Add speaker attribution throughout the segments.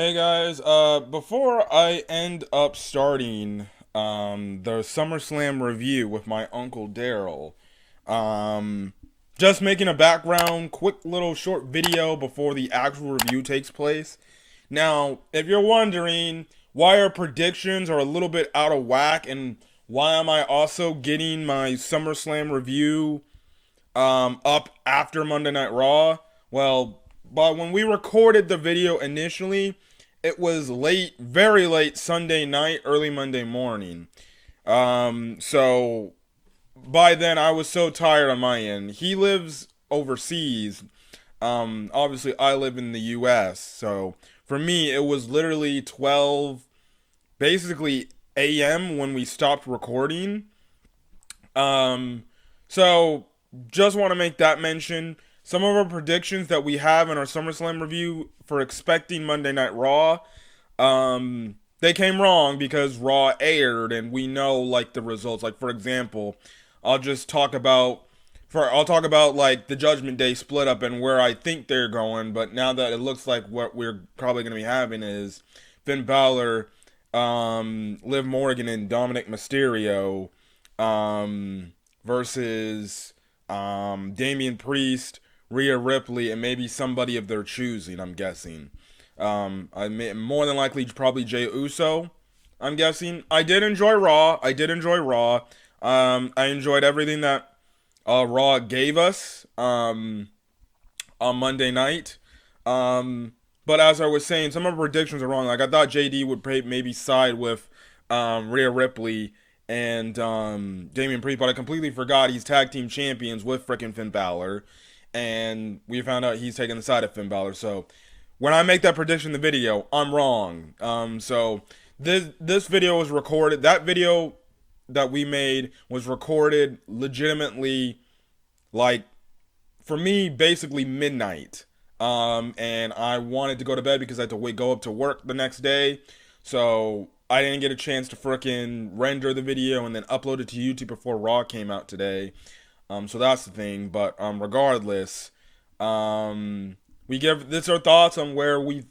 Speaker 1: Hey guys, before I end up starting the SummerSlam review with my Uncle Darrell, um just making a background quick little short video before the actual review takes place. Now, if you're wondering why our predictions are a little bit out of whack and why am I also getting my SummerSlam review up after Monday Night Raw. Well, but when we recorded the video initially, it was late, very late Sunday night, early Monday morning. So by then I was so tired on my end. He lives overseas. Obviously I live in the US. So for me it was literally 12 basically AM when we stopped recording. Um so just want to make that mention. Some of our predictions that we have in our SummerSlam review for expecting Monday Night Raw, they came wrong because Raw aired and we know like the results. Like for example, I'll just talk about I'll talk about like the Judgment Day split up and where I think they're going. But now that it looks like what we're probably going to be having is Finn Balor, Liv Morgan, and Dominic Mysterio, versus Damian Priest, Rhea Ripley, and maybe somebody of their choosing. I'm guessing. More than likely, probably Jey Uso. I'm guessing. I did enjoy Raw. I enjoyed everything that Raw gave us on Monday night. But as I was saying, some of our predictions are wrong. Like I thought JD would maybe side with Rhea Ripley and Damian Priest, but I completely forgot he's tag team champions with frickin' Finn Balor, and we found out he's taking the side of Finn Balor. So when I make that prediction in the video, I'm wrong. So this video was recorded. That video that we made was recorded legitimately, like for me, basically midnight. And I wanted to go to bed because I had to go up to work the next day. So I didn't get a chance to frickin' render the video and then upload it to YouTube before Raw came out today. So that's the thing. But regardless, we give this our thoughts on where we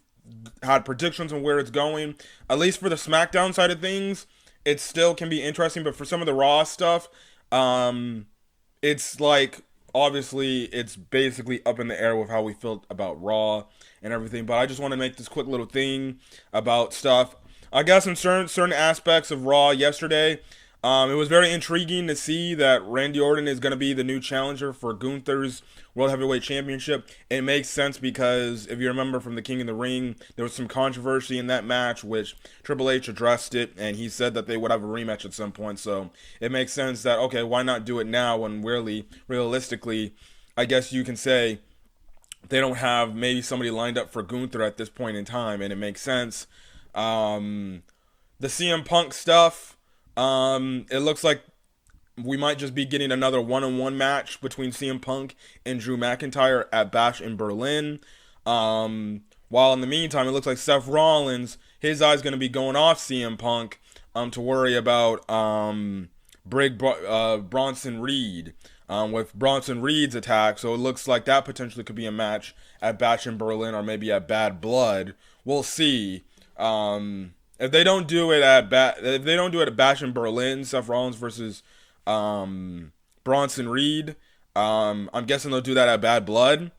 Speaker 1: had predictions on where it's going. At least for the SmackDown side of things, it still can be interesting. But for some of the Raw stuff, it's like obviously it's basically up in the air with how we feel about Raw and everything. But I just want to make this quick little thing about stuff. I guess in certain aspects of Raw yesterday, it was very intriguing to see that Randy Orton is going to be the new challenger for Gunther's World Heavyweight Championship. It makes sense because if you remember from the King of the Ring, there was some controversy in that match, which Triple H addressed it, and he said that they would have a rematch at some point. So it makes sense that, okay, why not do it now when really, realistically, I guess you can say they don't have maybe somebody lined up for Gunther at this point in time, and it makes sense. The CM Punk stuff, it looks like we might just be getting another one-on-one match between CM Punk and Drew McIntyre at Bash in Berlin. While in the meantime, it looks like Seth Rollins, his eye's going to be going off CM Punk to worry about Bronson Reed with Bronson Reed's attack. So it looks like that potentially could be a match at Bash in Berlin or maybe at Bad Blood. We'll see. If they don't do it at Bash in Berlin, Seth Rollins versus Bronson Reed, I'm guessing they'll do that at Bad Blood.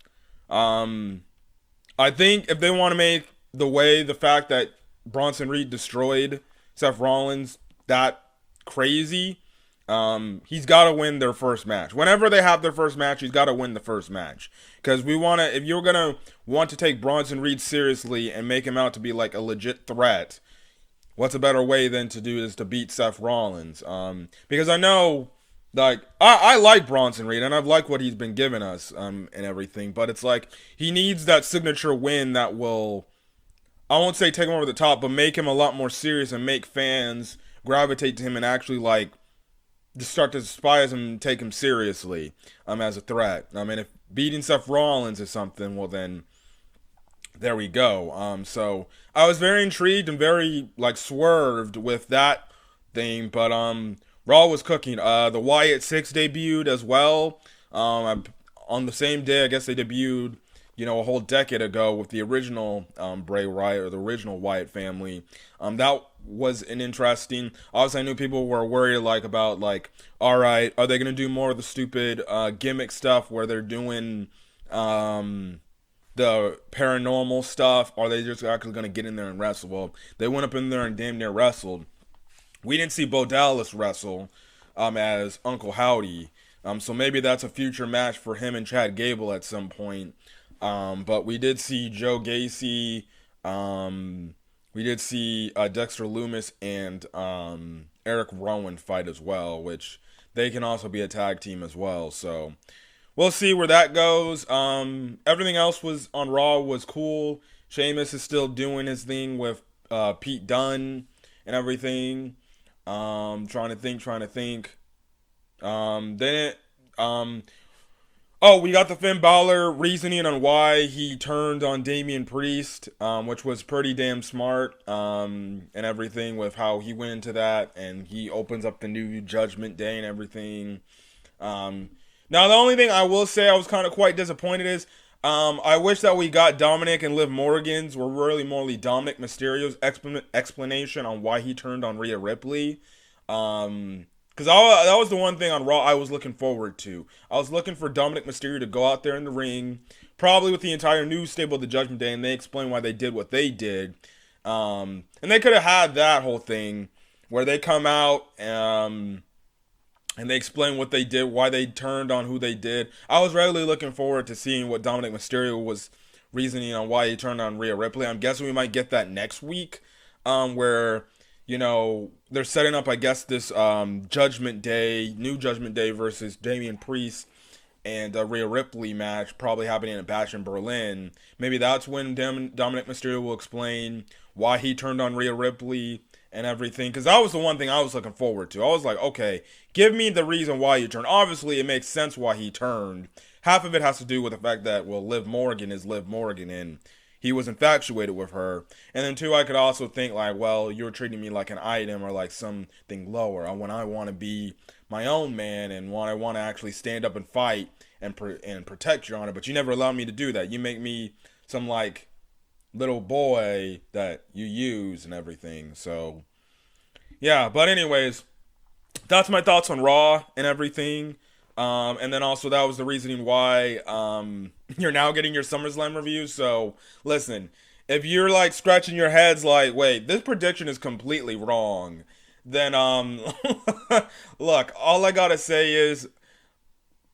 Speaker 1: I think if they want to make the fact that Bronson Reed destroyed Seth Rollins that crazy, he's got to win their first match. Whenever they have their first match, he's got to win the first match. Because if you're going to want to take Bronson Reed seriously and make him out to be like a legit threat, what's a better way than to do is to beat Seth Rollins? Because I know, like, I like Bronson Reed, and I've liked what he's been giving us, and everything, but it's like, he needs that signature win that will, I won't say take him over the top, but make him a lot more serious and make fans gravitate to him and actually, like, just start to despise him and take him seriously, as a threat. I mean, if beating Seth Rollins is something, well then, there we go. So I was very intrigued and very like swerved with that thing, but Raw was cooking. The Wyatt Six debuted as well. On the same day, I guess they debuted a whole decade ago with the original Bray Wyatt or the original Wyatt family. That was an interesting. Obviously, I knew people were worried like about like, all right, are they gonna do more of the stupid gimmick stuff where they're doing the paranormal stuff? Are they just actually gonna get in there and wrestle? Well, they went up in there and damn near wrestled. We didn't see Bo Dallas wrestle as Uncle Howdy. So maybe that's a future match for him and Chad Gable at some point. But we did see Joe Gacy. We did see Dexter Loomis and Eric Rowan fight as well, which they can also be a tag team as well. So we'll see where that goes. Everything else was on Raw was cool. Sheamus is still doing his thing with Pete Dunne and everything. Trying to think. Then it, oh, we got the Finn Balor reasoning on why he turned on Damian Priest, which was pretty damn smart, and everything with how he went into that, and he opens up the new Judgment Day and everything. Now, the only thing I will say I was kind of quite disappointed is, I wish that we got Dominic and Liv Morgan's, or really more Dominic Mysterio's explanation on why he turned on Rhea Ripley. Because that was the one thing on Raw I was looking forward to. I was looking for Dominic Mysterio to go out there in the ring, probably with the entire new stable of the Judgment Day, and they explain why they did what they did. And they could have had that whole thing where they come out and they explain what they did, why they turned on who they did. I was really looking forward to seeing what Dominic Mysterio was reasoning on why he turned on Rhea Ripley. I'm guessing we might get that next week, where they're setting up, I guess, this new Judgment Day versus Damian Priest and Rhea Ripley match, probably happening at Bash in Berlin. Maybe that's when Dominic Mysterio will explain why he turned on Rhea Ripley and everything. Because that was the one thing I was looking forward to. I was like, okay, give me the reason why you turned. Obviously, it makes sense why he turned. Half of it has to do with the fact that, well, Liv Morgan is Liv Morgan, and he was infatuated with her. And then, two, I could also think, like, well, you're treating me like an item or like something lower. When I want to be my own man and when I want to actually stand up and fight and protect your honor, but you never allow me to do that. You make me some, like, little boy that you use and everything. So, yeah. But anyways, that's my thoughts on Raw and everything. And then also that was the reasoning why you're now getting your SummerSlam review. So listen, if you're like scratching your heads like, wait, this prediction is completely wrong, then look, all I gotta say is,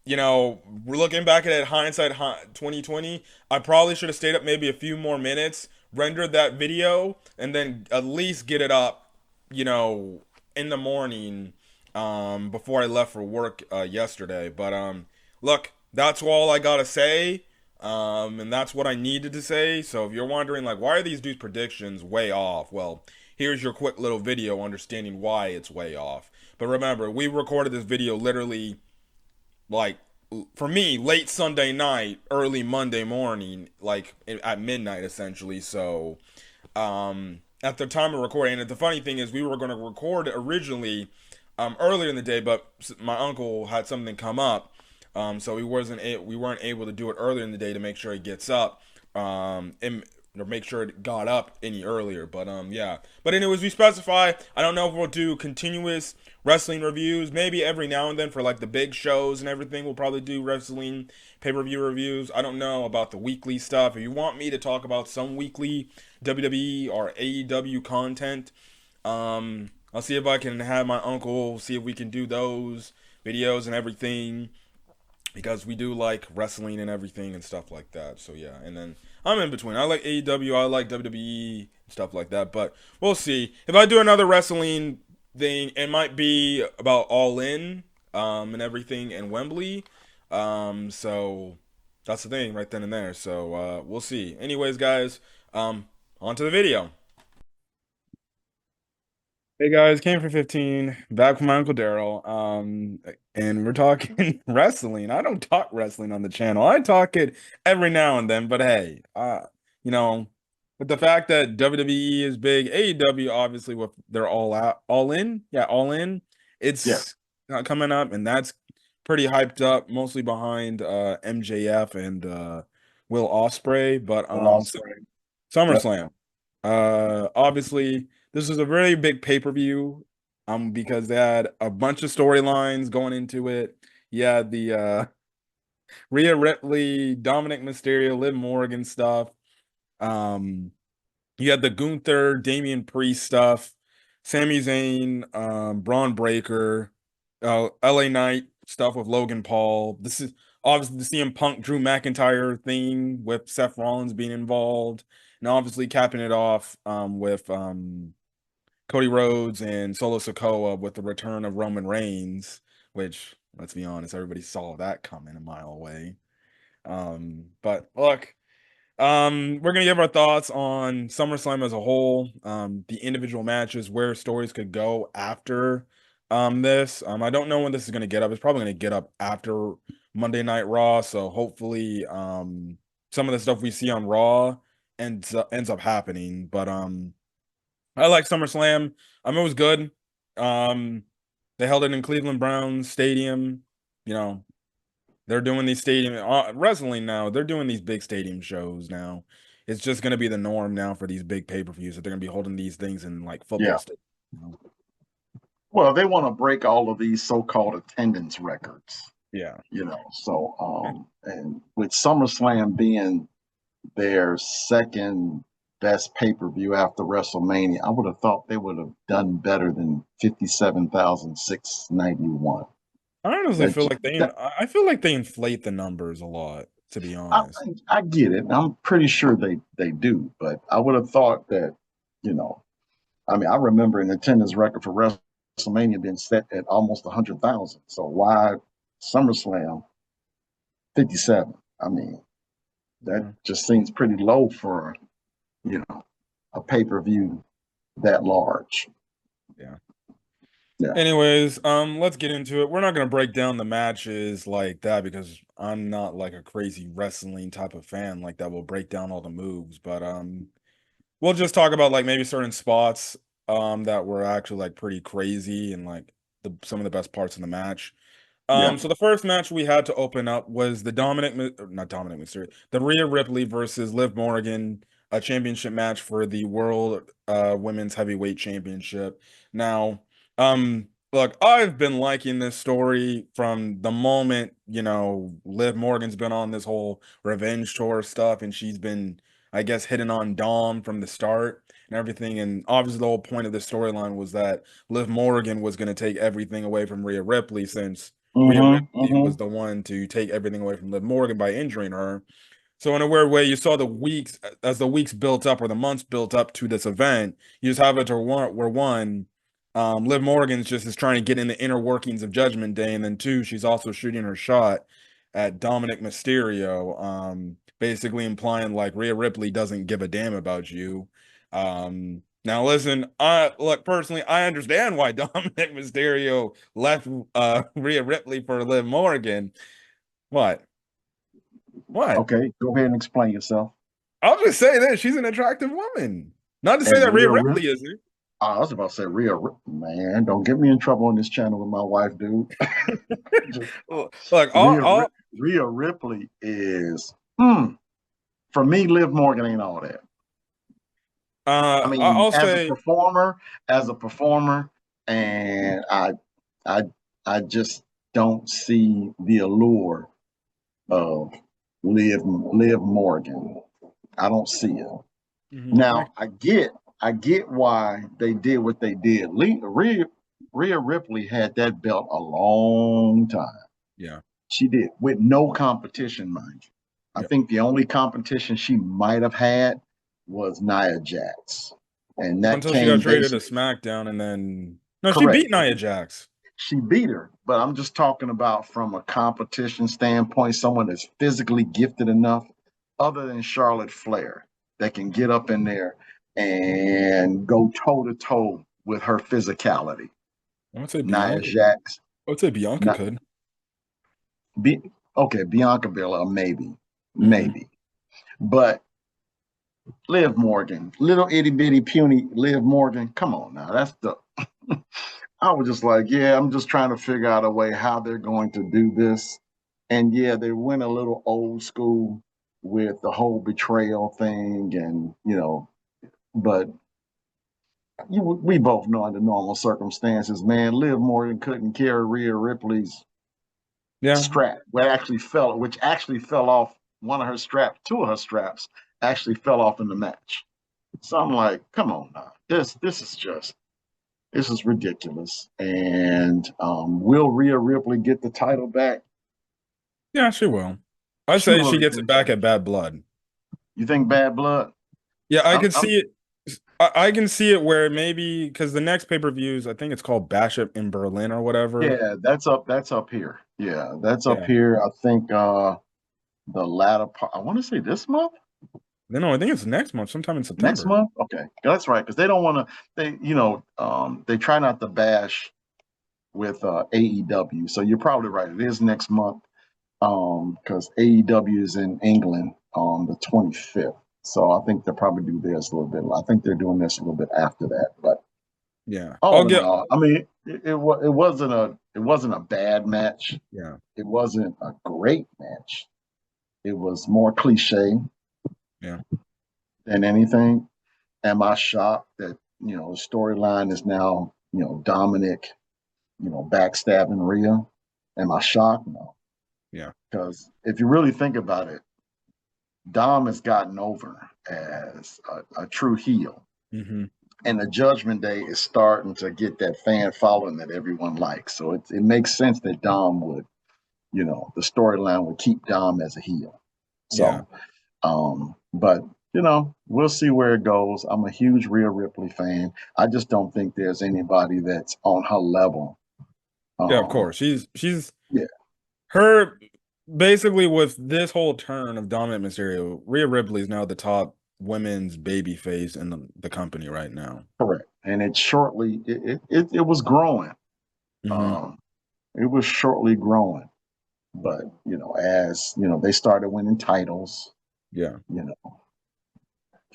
Speaker 1: we're looking back at it, hindsight 2020. I probably should have stayed up maybe a few more minutes, rendered that video, and then at least get it up, in the morning before I left for work yesterday. But look, that's all I gotta say, and that's what I needed to say. So if you're wondering, like, why are these dudes' predictions way off? Well, here's your quick little video understanding why it's way off. But remember, we recorded this video literally, like, for me, late Sunday night, early Monday morning, like at midnight essentially. So at the time of recording, and the funny thing is, we were going to record originally earlier in the day, but my uncle had something come up, so we weren't able to do it earlier in the day to make sure it gets up, or make sure it got up any earlier. But yeah. But anyways, we specify. I don't know if we'll do continuous wrestling reviews. Maybe every now and then for like the big shows and everything, we'll probably do wrestling pay-per-view reviews. I don't know about the weekly stuff. If you want me to talk about some weekly WWE or AEW content, I'll see if I can have my uncle see if we can do those videos and everything, because we do like wrestling and everything and stuff like that. So yeah, and then I'm in between. I like AEW, I like WWE, stuff like that. But we'll see. If I do another wrestling thing, it might be about All In and everything in Wembley. So that's the thing right then and there. So we'll see. Anyways, guys, on to the video. Hey guys, came for 15, back with my Uncle Darrell. And we're talking wrestling. I don't talk wrestling on the channel. I talk it every now and then, but hey, you know, with the fact that WWE is big, AEW obviously with they're all out, all in, yeah, all in. It's coming up, and that's pretty hyped up, mostly behind MJF and Will Ospreay, but
Speaker 2: Will Ospreay. Yep.
Speaker 1: SummerSlam. Obviously, this was a very big pay-per-view, because they had a bunch of storylines going into it. You had the Rhea Ripley, Dominic Mysterio, Liv Morgan stuff. Um, you had the Gunther, Damian Priest stuff, Sami Zayn, Braun Breaker, LA Knight stuff with Logan Paul. This is obviously the CM Punk Drew McIntyre thing with Seth Rollins being involved, and obviously capping it off with Cody Rhodes and Solo Sikoa with the return of Roman Reigns, which, let's be honest, everybody saw that coming a mile away. But look, we're gonna give our thoughts on SummerSlam as a whole, the individual matches, where stories could go after this. I don't know when this is gonna get up. It's probably gonna get up after Monday Night Raw, so hopefully some of the stuff we see on Raw ends up happening. But I like SummerSlam. It was good. Um they held it in Cleveland Browns Stadium. You know, they're doing these stadium wrestling now. They're doing these big stadium shows now. It's just going to be the norm now for these big pay-per-views that they're going to be holding these things in like football
Speaker 2: Yeah.
Speaker 1: stadiums. You know?
Speaker 2: Well, they want to break all of these so-called attendance records,
Speaker 1: Yeah.
Speaker 2: So and with SummerSlam being their second best pay-per-view after WrestleMania, I would have thought they would have done better than 57,691.
Speaker 1: I honestly
Speaker 2: That,
Speaker 1: feel like
Speaker 2: that
Speaker 1: I feel like they inflate the numbers a lot, to be
Speaker 2: I,
Speaker 1: honest.
Speaker 2: I get it. I'm pretty sure they do, but I would have thought that, you know, I mean, I remember an attendance record for WrestleMania being set at almost 100,000. So why SummerSlam 57? I mean, that
Speaker 1: Yeah.
Speaker 2: just seems pretty low for, a pay-per-view that large.
Speaker 1: Yeah.
Speaker 2: Yeah.
Speaker 1: Anyways, let's get into it. We're not gonna break down the matches like that because I'm not like a crazy wrestling type of fan like that will break down all the moves, but we'll just talk about like maybe certain spots that were actually like pretty crazy and like some of the best parts in the match.
Speaker 2: Yeah.
Speaker 1: So the first match we had to open up was the not Dominic Mysterio, the Rhea Ripley versus Liv Morgan, a championship match for the World Women's Heavyweight Championship. Now, look, I've been liking this story from the moment, Liv Morgan's been on this whole revenge tour stuff, and she's been, I guess, hitting on Dom from the start and everything. And obviously, the whole point of this storyline was that Liv Morgan was going to take everything away from Rhea Ripley since Rhea
Speaker 2: Mm-hmm.
Speaker 1: Ripley was
Speaker 2: Mm-hmm.
Speaker 1: the one to take everything away from Liv Morgan by injuring her. So in a weird way, you saw the weeks as the weeks built up or the months built up to this event. You just have it to one where one, Liv Morgan's just is trying to get in the inner workings of Judgment Day, and then two, she's also shooting her shot at Dominic Mysterio, basically implying like Rhea Ripley doesn't give a damn about you. Now listen, I look personally, I understand why Dominic Mysterio left Rhea Ripley for Liv Morgan. What? What?
Speaker 2: Okay, go ahead and explain yourself.
Speaker 1: I'll just say this: she's an attractive woman. Not to say
Speaker 2: And
Speaker 1: that Rhea
Speaker 2: Rhea
Speaker 1: Ripley
Speaker 2: Ripley.
Speaker 1: isn't.
Speaker 2: I was about to say Man, don't get me in trouble on this channel with my wife, dude. Just
Speaker 1: Look,
Speaker 2: Rhea Ripley is, hmm, for me, Liv Morgan ain't all that. I mean,
Speaker 1: I'll say,
Speaker 2: as a performer, and I, I just don't see the allure of Liv Morgan. I don't see it.
Speaker 1: mhm,
Speaker 2: Now, I get why they did what they did. Rhea Ripley had that belt a long time.
Speaker 1: yeah,
Speaker 2: She did with no competition, mind you. I
Speaker 1: yeah.
Speaker 2: think the only competition she might have had was Nia Jax, and that
Speaker 1: Until she got
Speaker 2: came
Speaker 1: traded to
Speaker 2: basically
Speaker 1: SmackDown, and then no, she
Speaker 2: correct.
Speaker 1: beat Nia Jax.
Speaker 2: She beat her, but I'm just talking about from a competition standpoint, someone that's physically gifted enough, other than Charlotte Flair, that can get up in there and go toe to toe with her physicality.
Speaker 1: I would say
Speaker 2: Nia
Speaker 1: Bianca.
Speaker 2: Jax,
Speaker 1: I would say Bianca
Speaker 2: not
Speaker 1: could.
Speaker 2: be okay. Bianca Belair, maybe,
Speaker 1: Hmm.
Speaker 2: maybe, but Liv Morgan, little itty bitty puny Liv Morgan. Come on now, that's the. I was just like, yeah, I'm just trying to figure out a way how they're going to do this. And yeah, they went a little old school. with the whole betrayal thing, and but we both know under normal circumstances, man, Liv Morgan couldn't carry Rhea Ripley's
Speaker 1: Yeah.
Speaker 2: strap, which actually fell off one of her straps, two of her straps actually fell off in the match. So I'm like, come on now, this is ridiculous. And will Rhea Ripley get the title back?
Speaker 1: Yeah, she will. I
Speaker 2: She
Speaker 1: say
Speaker 2: will
Speaker 1: she gets it back
Speaker 2: eventually.
Speaker 1: at Bad Blood.
Speaker 2: You think Bad Blood?
Speaker 1: Yeah, I
Speaker 2: I'm,
Speaker 1: can
Speaker 2: I'm
Speaker 1: see it. I can see it where maybe because the next pay-per-views, I think it's called Bash It in Berlin or whatever.
Speaker 2: yeah, that's up here. Yeah, that's up
Speaker 1: Yeah.
Speaker 2: here. I think the latter part. I want to say this month.
Speaker 1: No, I think it's next month, sometime in
Speaker 2: Next
Speaker 1: September.
Speaker 2: month? Okay, that's right. Because they don't want to. They try not to bash with AEW. So you're probably right. It is next month. Because AEW is in England on the 25th. So I think they'll probably do this a little bit. I think they're doing this a little bit after that. But
Speaker 1: Yeah. I'll
Speaker 2: all in
Speaker 1: get
Speaker 2: all, I mean, it wasn't a bad match.
Speaker 1: yeah.
Speaker 2: It wasn't a great match. It was more cliche
Speaker 1: Yeah.
Speaker 2: than anything. Am I shocked that the storyline is now Dominic backstabbing Rhea? Am I shocked? No,
Speaker 1: Yeah.
Speaker 2: because if you really think about it, Dom has gotten over as a true heel,
Speaker 1: Hmm.
Speaker 2: and the Judgment Day is starting to get that fan following that everyone likes. So it makes sense that Dom would, the storyline would keep Dom as a heel.
Speaker 1: Yeah.
Speaker 2: So, but we'll see where it goes. I'm a huge Rhea Ripley fan. I just don't think there's anybody that's on her level.
Speaker 1: Yeah, of
Speaker 2: Um,
Speaker 1: course. She's
Speaker 2: yeah,
Speaker 1: her basically with this whole turn of Dominant Mysterio, Rhea Ripley is now the top women's baby face in the company right now.
Speaker 2: correct. And it was growing.
Speaker 1: Hmm.
Speaker 2: Um, it was shortly growing. But as they started winning titles,
Speaker 1: Yeah.
Speaker 2: you know,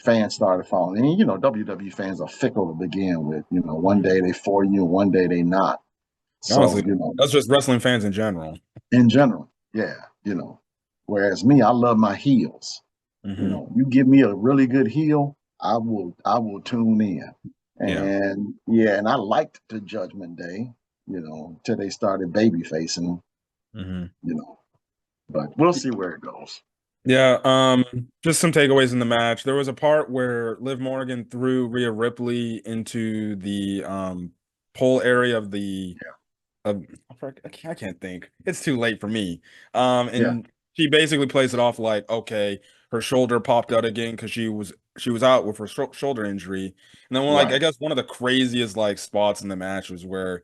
Speaker 2: fans started following. And WWE fans are fickle to begin with. One
Speaker 1: Hmm.
Speaker 2: day they for you, one day they not. So
Speaker 1: Honestly, that's just wrestling fans in general.
Speaker 2: in general, yeah. Whereas me, I love my heels.
Speaker 1: Hmm.
Speaker 2: You give me a really good heel, I will tune in.
Speaker 1: Yeah.
Speaker 2: And yeah, and I liked the Judgment Day, till they started baby facing,
Speaker 1: Hmm.
Speaker 2: you know. But we'll see where it goes.
Speaker 1: Yeah, just some takeaways in the match. There was a part where Liv Morgan threw Rhea Ripley into the pole area of the of I can't think. It's too late for me.
Speaker 2: Yeah,
Speaker 1: And she basically plays it off like, okay, her shoulder popped out again because she was out with her shoulder injury. And then like I
Speaker 2: right.
Speaker 1: guess one of the craziest like spots in the match was where,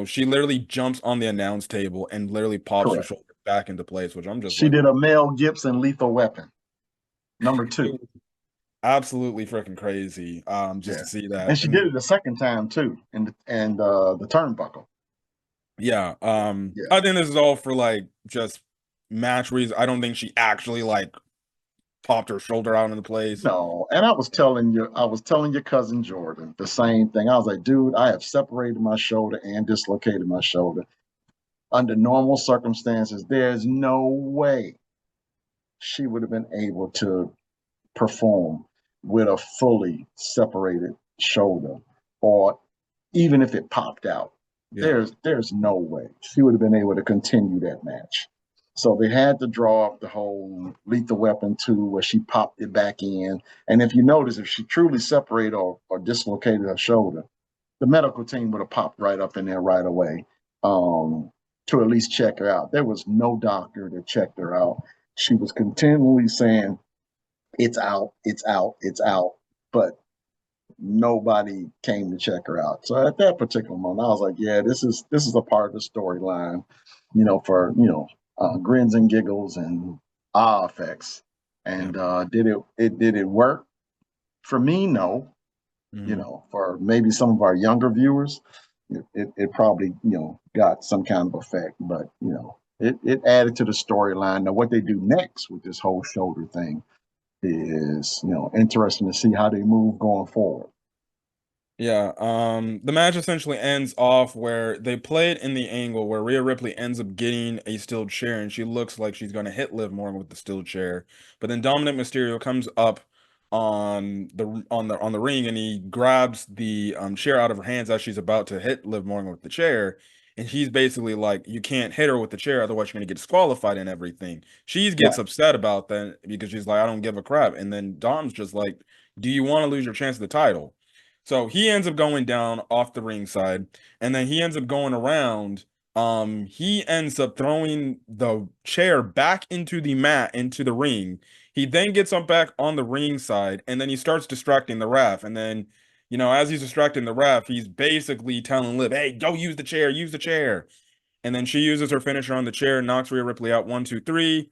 Speaker 1: she literally jumps on the announce table and literally pops her
Speaker 2: Correct.
Speaker 1: shoulder back into place, which I'm just
Speaker 2: She
Speaker 1: like,
Speaker 2: did a Mel Gibson Lethal Weapon, number
Speaker 1: it
Speaker 2: two.
Speaker 1: was absolutely freaking crazy. Just
Speaker 2: Yeah.
Speaker 1: to see
Speaker 2: And
Speaker 1: that.
Speaker 2: she did
Speaker 1: And
Speaker 2: it the second time too, the turnbuckle.
Speaker 1: yeah,
Speaker 2: Yeah.
Speaker 1: I think this is all for like just match reasons. I don't think she actually like popped her shoulder out into place.
Speaker 2: No, and I was telling your cousin Jordan the same thing. I was like, dude, I have separated my shoulder and dislocated my shoulder. Under normal circumstances, there's no way she would have been able to perform with a fully separated shoulder, or even if it popped out.
Speaker 1: Yeah,
Speaker 2: There's no way she would have been able to continue that match. So they had to draw up the whole Lethal Weapon 2 where she popped it back in. And if you notice, if she truly separated or dislocated her shoulder, the medical team would have popped right up in there right away, um, to at least check her out. There was no doctor that checked her out. She was continually saying, it's out, it's out, it's out. But nobody came to check her out. So at that particular moment, I was like, yeah, this is a part of the storyline, for grins and giggles and ah effects.
Speaker 1: yeah.
Speaker 2: And did it work? For me, no.
Speaker 1: Hmm.
Speaker 2: For maybe some of our younger viewers, it probably got some kind of effect, but it added to the storyline. Now what they do next with this whole shoulder thing is interesting to see how they move going forward.
Speaker 1: Yeah, the match essentially ends off where they play it in the angle where Rhea Ripley ends up getting a steel chair and she looks like she's gonna hit Liv Morgan with the steel chair. But then Dominic Mysterio comes up on the ring and he grabs the chair out of her hands as she's about to hit Liv Morgan with the chair. And he's basically like, you can't hit her with the chair, otherwise you're gonna get disqualified and everything. She gets
Speaker 2: Right.
Speaker 1: upset about that because she's like, I don't give a crap. And then Dom's just like, do you want to lose your chance at the title? So he ends up going down off the ringside, and then he ends up going around. He ends up throwing the chair back into the mat, into the ring. He then gets up back on the ring side, and then he starts distracting the ref. And then, as he's distracting the ref, he's basically telling Liv, "Hey, don't use the chair, use the chair." And then she uses her finisher on the chair, knocks Rhea Ripley out 1, 2, 3.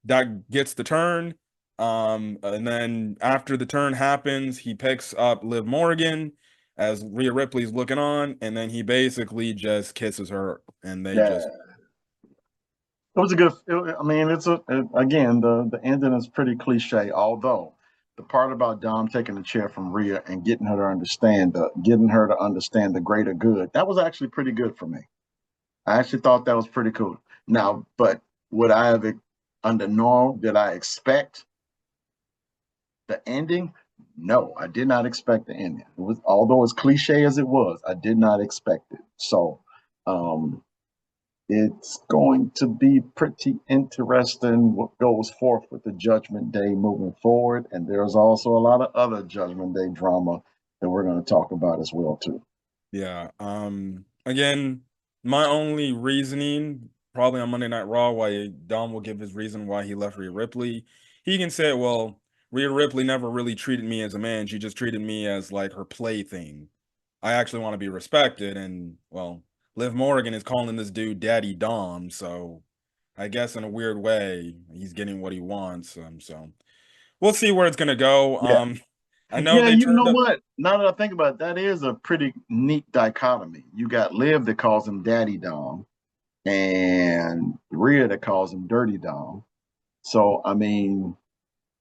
Speaker 1: That gets the turn. And then after the turn happens, he picks up Liv Morgan as Rhea Ripley's looking on, and then he basically just kisses her, and they
Speaker 2: Yeah.
Speaker 1: just
Speaker 2: It was a good. I mean, again, the ending is pretty cliche. Although the part about Dom taking the chair from Rhea and getting her to understand the greater good, that was actually pretty good for me. I actually thought that was pretty cool. Now, but would I have under normal? Did I expect the ending? No, I did not expect the ending. It was, although as cliche as it was, I did not expect it. So, um, it's going to be pretty interesting what goes forth with the Judgment Day moving forward, and there's also a lot of other Judgment Day drama that we're going to talk about as well too.
Speaker 1: yeah. Again, my only reasoning, probably on Monday Night Raw, why Dom will give his reason why he left Rhea Ripley. He can say, well, Rhea Ripley never really treated me as a man. She just treated me as like her plaything. I actually want to be respected. And well, Liv Morgan is calling this dude Daddy Dom. So I guess in a weird way, he's getting what he wants. So we'll see where it's gonna go.
Speaker 2: Yeah,
Speaker 1: I know
Speaker 2: yeah.
Speaker 1: they
Speaker 2: You know
Speaker 1: turned up.
Speaker 2: what? Now that I think about it, that is a pretty neat dichotomy. You got Liv that calls him Daddy Dom, and Rhea that calls him Dirty Dom. So, I mean,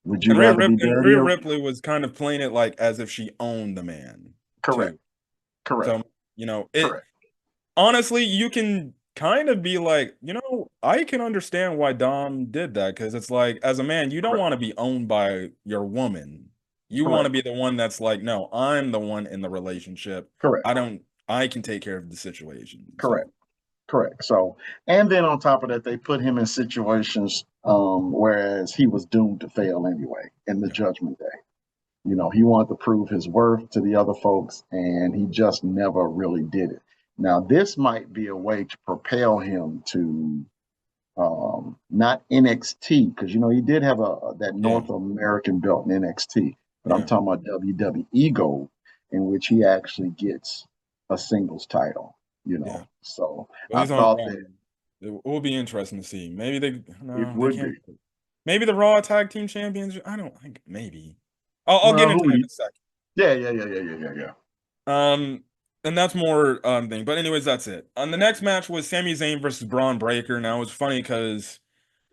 Speaker 2: would you rather be
Speaker 1: And
Speaker 2: dirty
Speaker 1: Rhea
Speaker 2: or
Speaker 1: Ripley was kind of playing it like as if she owned the man
Speaker 2: correct?
Speaker 1: too.
Speaker 2: Correct.
Speaker 1: So, it
Speaker 2: Correct.
Speaker 1: honestly, you can kind of be like, I can understand why Dom did that because it's like, as a man, you don't
Speaker 2: Correct.
Speaker 1: want to be owned by your woman. You want to
Speaker 2: Correct.
Speaker 1: be the one that's like, no, I'm the one in the relationship.
Speaker 2: Correct.
Speaker 1: I can take care of the situation.
Speaker 2: Correct.
Speaker 1: So,
Speaker 2: Correct. So, and then on top of that, they put him in situations, whereas he was doomed to fail anyway in the
Speaker 1: yeah,
Speaker 2: Judgment Day. You know, he wanted to prove his worth to the other folks, and he just never really did it. Now, this might be a way to propel him to not NXT, because you know he did have that
Speaker 1: yeah,
Speaker 2: North American belt in NXT, but I'm
Speaker 1: yeah,
Speaker 2: talking about WWE Gold, in which he actually gets a singles title. You
Speaker 1: yeah.
Speaker 2: know, so
Speaker 1: But
Speaker 2: I
Speaker 1: he's on
Speaker 2: thought
Speaker 1: Raw.
Speaker 2: that
Speaker 1: It will be interesting to see. Maybe
Speaker 2: it
Speaker 1: no, they
Speaker 2: would
Speaker 1: can't.
Speaker 2: be.
Speaker 1: Maybe the Raw Tag Team Champions. I don't think maybe. I'll get
Speaker 2: Well,
Speaker 1: into
Speaker 2: who
Speaker 1: that
Speaker 2: would
Speaker 1: in
Speaker 2: you?
Speaker 1: a second.
Speaker 2: Yeah.
Speaker 1: Um, and that's more thing. But anyways, that's it. The next match was Sami Zayn versus Braun Breaker. Now it was funny because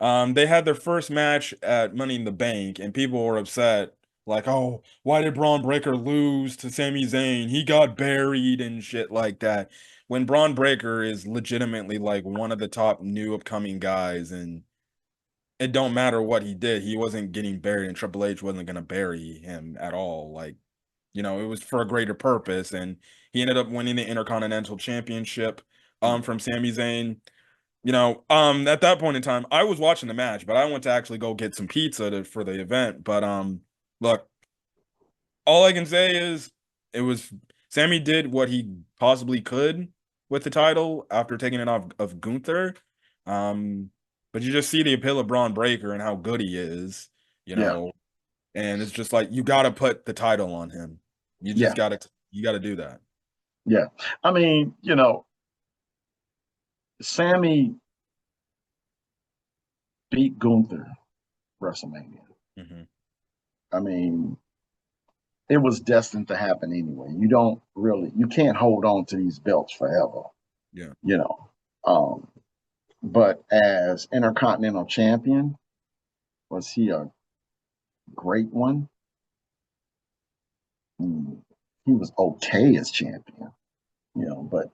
Speaker 1: they had their first match at Money in the Bank, and people were upset. Like, oh, why did Braun Breaker lose to Sami Zayn? He got buried and shit like that. When Braun Breaker is legitimately like one of the top new upcoming guys, and it don't matter what he did, he wasn't getting buried, and Triple H wasn't gonna bury him at all. Like, it was for a greater purpose, and he ended up winning the Intercontinental Championship from Sami Zayn. At that point in time, I was watching the match, but I went to actually go get some pizza for the event. But look, all I can say is it was Sammy did what he possibly could with the title after taking it off of Gunther. Um, but you just see the appeal of Braun Breaker and how good he is, you
Speaker 2: Yeah,
Speaker 1: know, and it's just like you got to put the title on him. You just
Speaker 2: yeah,
Speaker 1: got to do that.
Speaker 2: yeah. I mean, you know, Sammy beat Gunther WrestleMania.
Speaker 1: Hmm.
Speaker 2: I mean, it was destined to happen anyway. You can't hold on to these belts forever,
Speaker 1: Yeah.
Speaker 2: you know. Um, but as Intercontinental Champion, was he a great one? Hmm. he was okay as champion, but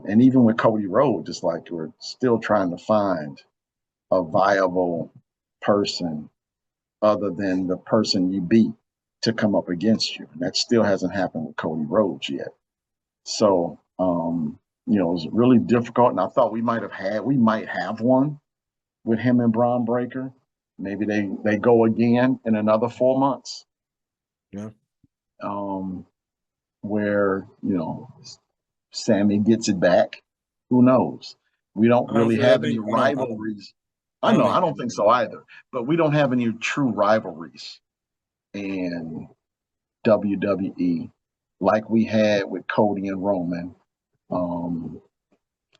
Speaker 2: and even with Cody Rhodes, just like we're still trying to find a viable person other than the person you beat to come up against you. And that still hasn't happened with Cody Rhodes yet. So, it was really difficult. And I thought we might have one with him and Braun Breaker. Maybe they go again in another 4 months,
Speaker 1: Yeah.
Speaker 2: um, where, Sammy gets it back. Who knows? We don't really
Speaker 1: Honestly, I
Speaker 2: have any
Speaker 1: think
Speaker 2: rivalries.
Speaker 1: I
Speaker 2: I
Speaker 1: don't
Speaker 2: know,
Speaker 1: think
Speaker 2: I don't think so either, but we don't have any true rivalries in WWE like we had with Cody and Roman. Um,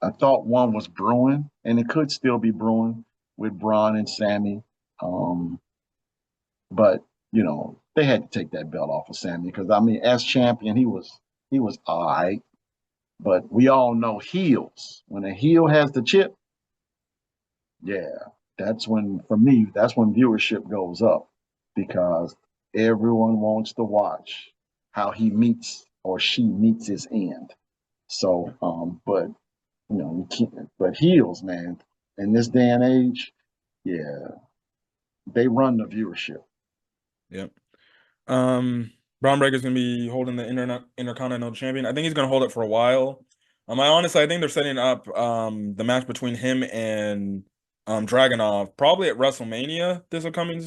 Speaker 2: I thought one was brewing, and it could still be brewing with Braun and Sammy. Um, but they had to take that belt off of Sammy because I mean, as champion, he was all right. But we all know heels. When a heel has the chip, yeah, for me, that's when viewership goes up because everyone wants to watch how he meets or she meets his end. So, but you can't, but heels, man, in this day and age, yeah, they run the viewership.
Speaker 1: Yep. Braun Breaker's gonna be holding the Intercontinental Champion. I think he's gonna hold it for a while. I think they're setting up the match between him and Dragunov probably at WrestleMania this upcoming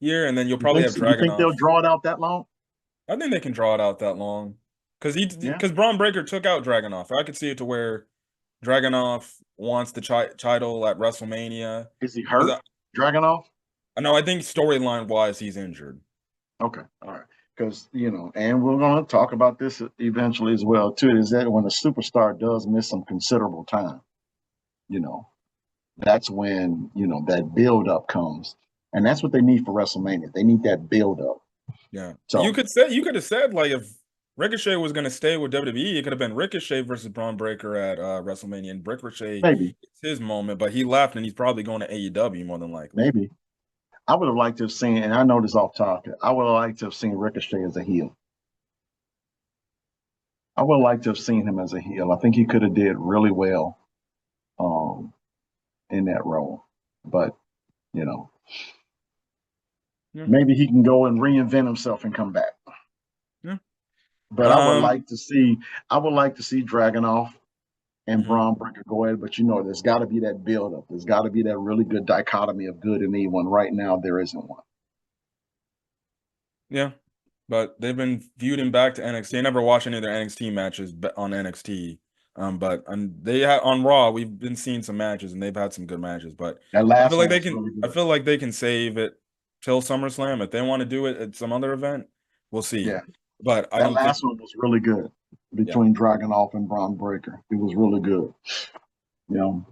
Speaker 1: year, and then you'll
Speaker 2: You
Speaker 1: probably
Speaker 2: think
Speaker 1: have
Speaker 2: so? You think
Speaker 1: Dragunov.
Speaker 2: they'll draw it out that long?
Speaker 1: I think they can draw it out that long because
Speaker 2: Yeah.
Speaker 1: Braun Breaker took out Dragunov. I could see it to where Dragunov wants the title at WrestleMania.
Speaker 2: Is he
Speaker 1: Because
Speaker 2: hurt? Dragonov?
Speaker 1: I know I think storyline wise he's injured.
Speaker 2: Okay, all right. Because and we're going to talk about this eventually as well too. Is that when a superstar does miss some considerable time, you know, that's when that build up comes, and that's what they need for WrestleMania. They need that build up.
Speaker 1: Yeah.
Speaker 2: So
Speaker 1: You could have said like if Ricochet was gonna stay with WWE, it could have been Ricochet versus Braun Breaker at WrestleMania, and Ricochet
Speaker 2: maybe,
Speaker 1: it's his moment, but he left and he's probably going to AEW more than likely.
Speaker 2: maybe I would have liked to have seen, and I know this off topic. I would have liked to have seen Ricochet as a heel. I would have liked to have seen him as a heel. I think he could have did really well um, in that role, but you know,
Speaker 1: Yeah.
Speaker 2: maybe he can go and reinvent himself and come back.
Speaker 1: Yeah.
Speaker 2: But
Speaker 1: Um
Speaker 2: I would like to see Dragonoff and
Speaker 1: mhm.
Speaker 2: Braun Breaker go ahead. But there's got to be that build up. There's got to be that really good dichotomy of good and evil. And right now, there isn't one.
Speaker 1: Yeah. But they've been feuding back to NXT. I never watched any of their NXT matches on NXT. But they had on Raw, we've been seeing some matches and they've had some good matches. But
Speaker 2: That last one was really
Speaker 1: I
Speaker 2: good.
Speaker 1: feel like they can save it till SummerSlam. If they want to do it at some other event, we'll see.
Speaker 2: Yeah,
Speaker 1: But I
Speaker 2: that
Speaker 1: don't think
Speaker 2: last one was really good
Speaker 1: yeah.
Speaker 2: between Dragonoff and Braun Breaker. It was really good. You know,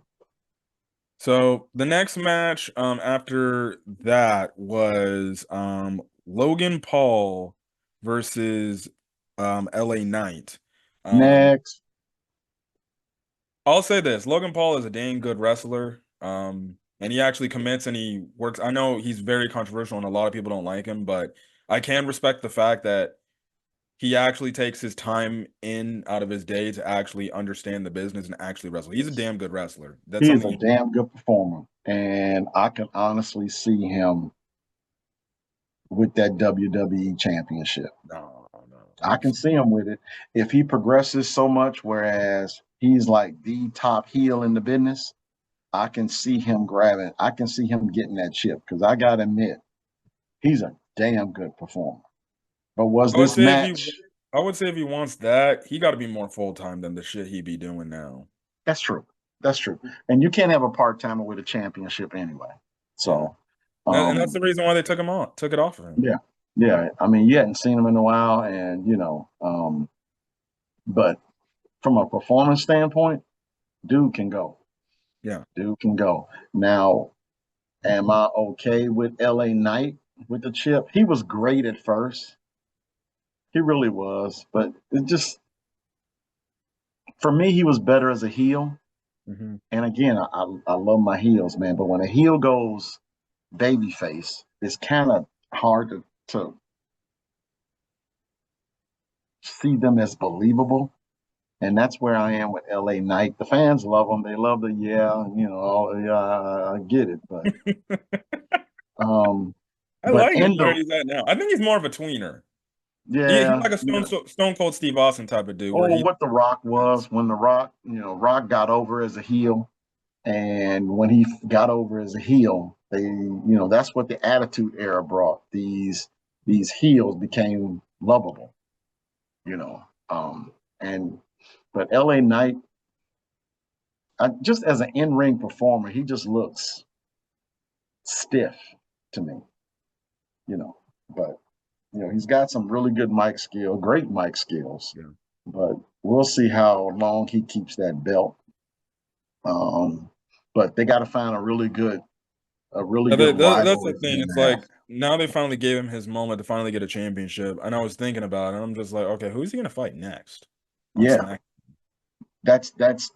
Speaker 1: So the next match after that was Logan Paul versus LA Knight. Um
Speaker 2: next,
Speaker 1: I'll say this: Logan Paul is a dang good wrestler. And he actually commits and he works. I know he's very controversial and a lot of people don't like him, but I can respect the fact that he actually takes his time in out of his day to actually understand the business and actually wrestle. He's a damn good wrestler. That's
Speaker 2: he is
Speaker 1: something
Speaker 2: a
Speaker 1: you
Speaker 2: damn good performer, and I can honestly see him with that WWE championship.
Speaker 1: no,
Speaker 2: I can see
Speaker 1: absolutely.
Speaker 2: him with it if he progresses so much. Whereas he's like the top heel in the business, I can see him grabbing. I can see him getting that chip because I gotta admit, he's a damn good performer. But was
Speaker 1: I would
Speaker 2: this
Speaker 1: say
Speaker 2: match?
Speaker 1: I would say if he wants that, he got to be more full time than the shit he be doing now.
Speaker 2: That's true. That's true. And you can't have a part timer with a championship anyway.
Speaker 1: Yeah.
Speaker 2: So,
Speaker 1: And that's the reason why they took it off of him.
Speaker 2: yeah, yeah. I mean, you hadn't seen him in a while, and but from a performance standpoint, dude can go.
Speaker 1: Yeah.
Speaker 2: Dude can go. Now, am I okay with LA Knight with the chip? He was great at first. He really was. But it just, for me, he was better as a heel.
Speaker 1: Hmm.
Speaker 2: And again, I love my heels, man. But when a heel goes babyface, it's kind of hard to see them as believable. And that's where I am with LA Knight. The fans love them. They love the yeah, yeah, I get it. Um,
Speaker 1: I
Speaker 2: but
Speaker 1: like him
Speaker 2: in
Speaker 1: where
Speaker 2: the
Speaker 1: he's at now. I think he's more of a tweener. He's
Speaker 2: yeah,
Speaker 1: like a
Speaker 2: yeah.
Speaker 1: Stone Cold Steve Austin type of dude where
Speaker 2: Or
Speaker 1: he.
Speaker 2: what The Rock was when The Rock, Rock got over as a heel. And when he got over as a heel, that's what the Attitude Era brought. These heels became lovable, you know. And but LA Knight, just as an in-ring performer, he just looks stiff to me, you know. But he's got some really good mic skill, great mic skills.
Speaker 1: Yeah.
Speaker 2: But we'll see how long he keeps that belt. But they got to find a really good
Speaker 1: That's
Speaker 2: rival
Speaker 1: the
Speaker 2: for
Speaker 1: thing.
Speaker 2: him
Speaker 1: It's
Speaker 2: to have.
Speaker 1: like now they finally gave him his moment to finally get a championship, and I was thinking about it, and I'm just like, okay, who's he gonna fight next on
Speaker 2: Yeah,
Speaker 1: Smack?
Speaker 2: that's that's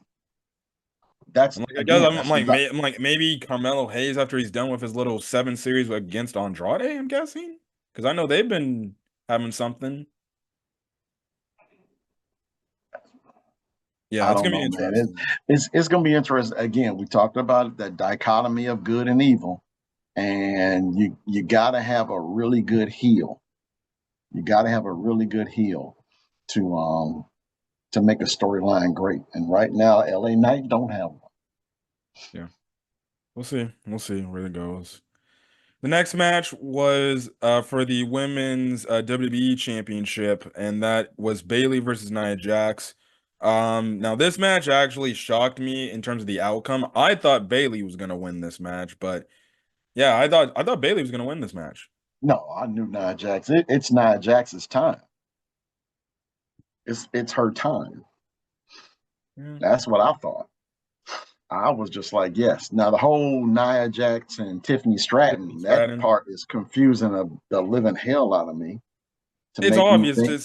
Speaker 2: that's
Speaker 1: I'm like, I guess
Speaker 2: again, that's not
Speaker 1: I'm like maybe Carmelo Hayes after he's done with his little 7 series against Andrade. I'm guessing because I know they've been having something. Yeah,
Speaker 2: I
Speaker 1: it's
Speaker 2: don't
Speaker 1: gonna be
Speaker 2: know, man. It's
Speaker 1: interesting.
Speaker 2: it's, it's going to be interesting. Again, we talked about it, that dichotomy of good and evil, and you got to have a really good heel. You got to have a really good heel to to make a storyline great. And right now, LA Knight don't have one.
Speaker 1: Yeah, we'll see. We'll see where it goes. The next match was for the women's WWE Championship, and that was Bayley versus Nia Jax. Now this match actually shocked me in terms of the outcome. I thought Bayley was gonna win this match, but yeah, I thought Bayley was gonna win this match.
Speaker 2: No, I knew Nia Jax. It's Nia Jax's time. It's her time.
Speaker 1: Yeah.
Speaker 2: That's what I thought. I was just like, yes. Now the whole Nia Jax and Tiffany
Speaker 1: Tiffany
Speaker 2: Stratton, that
Speaker 1: Stratton.
Speaker 2: part is confusing the living hell out of me to
Speaker 1: It's
Speaker 2: make me
Speaker 1: obvious
Speaker 2: think
Speaker 1: that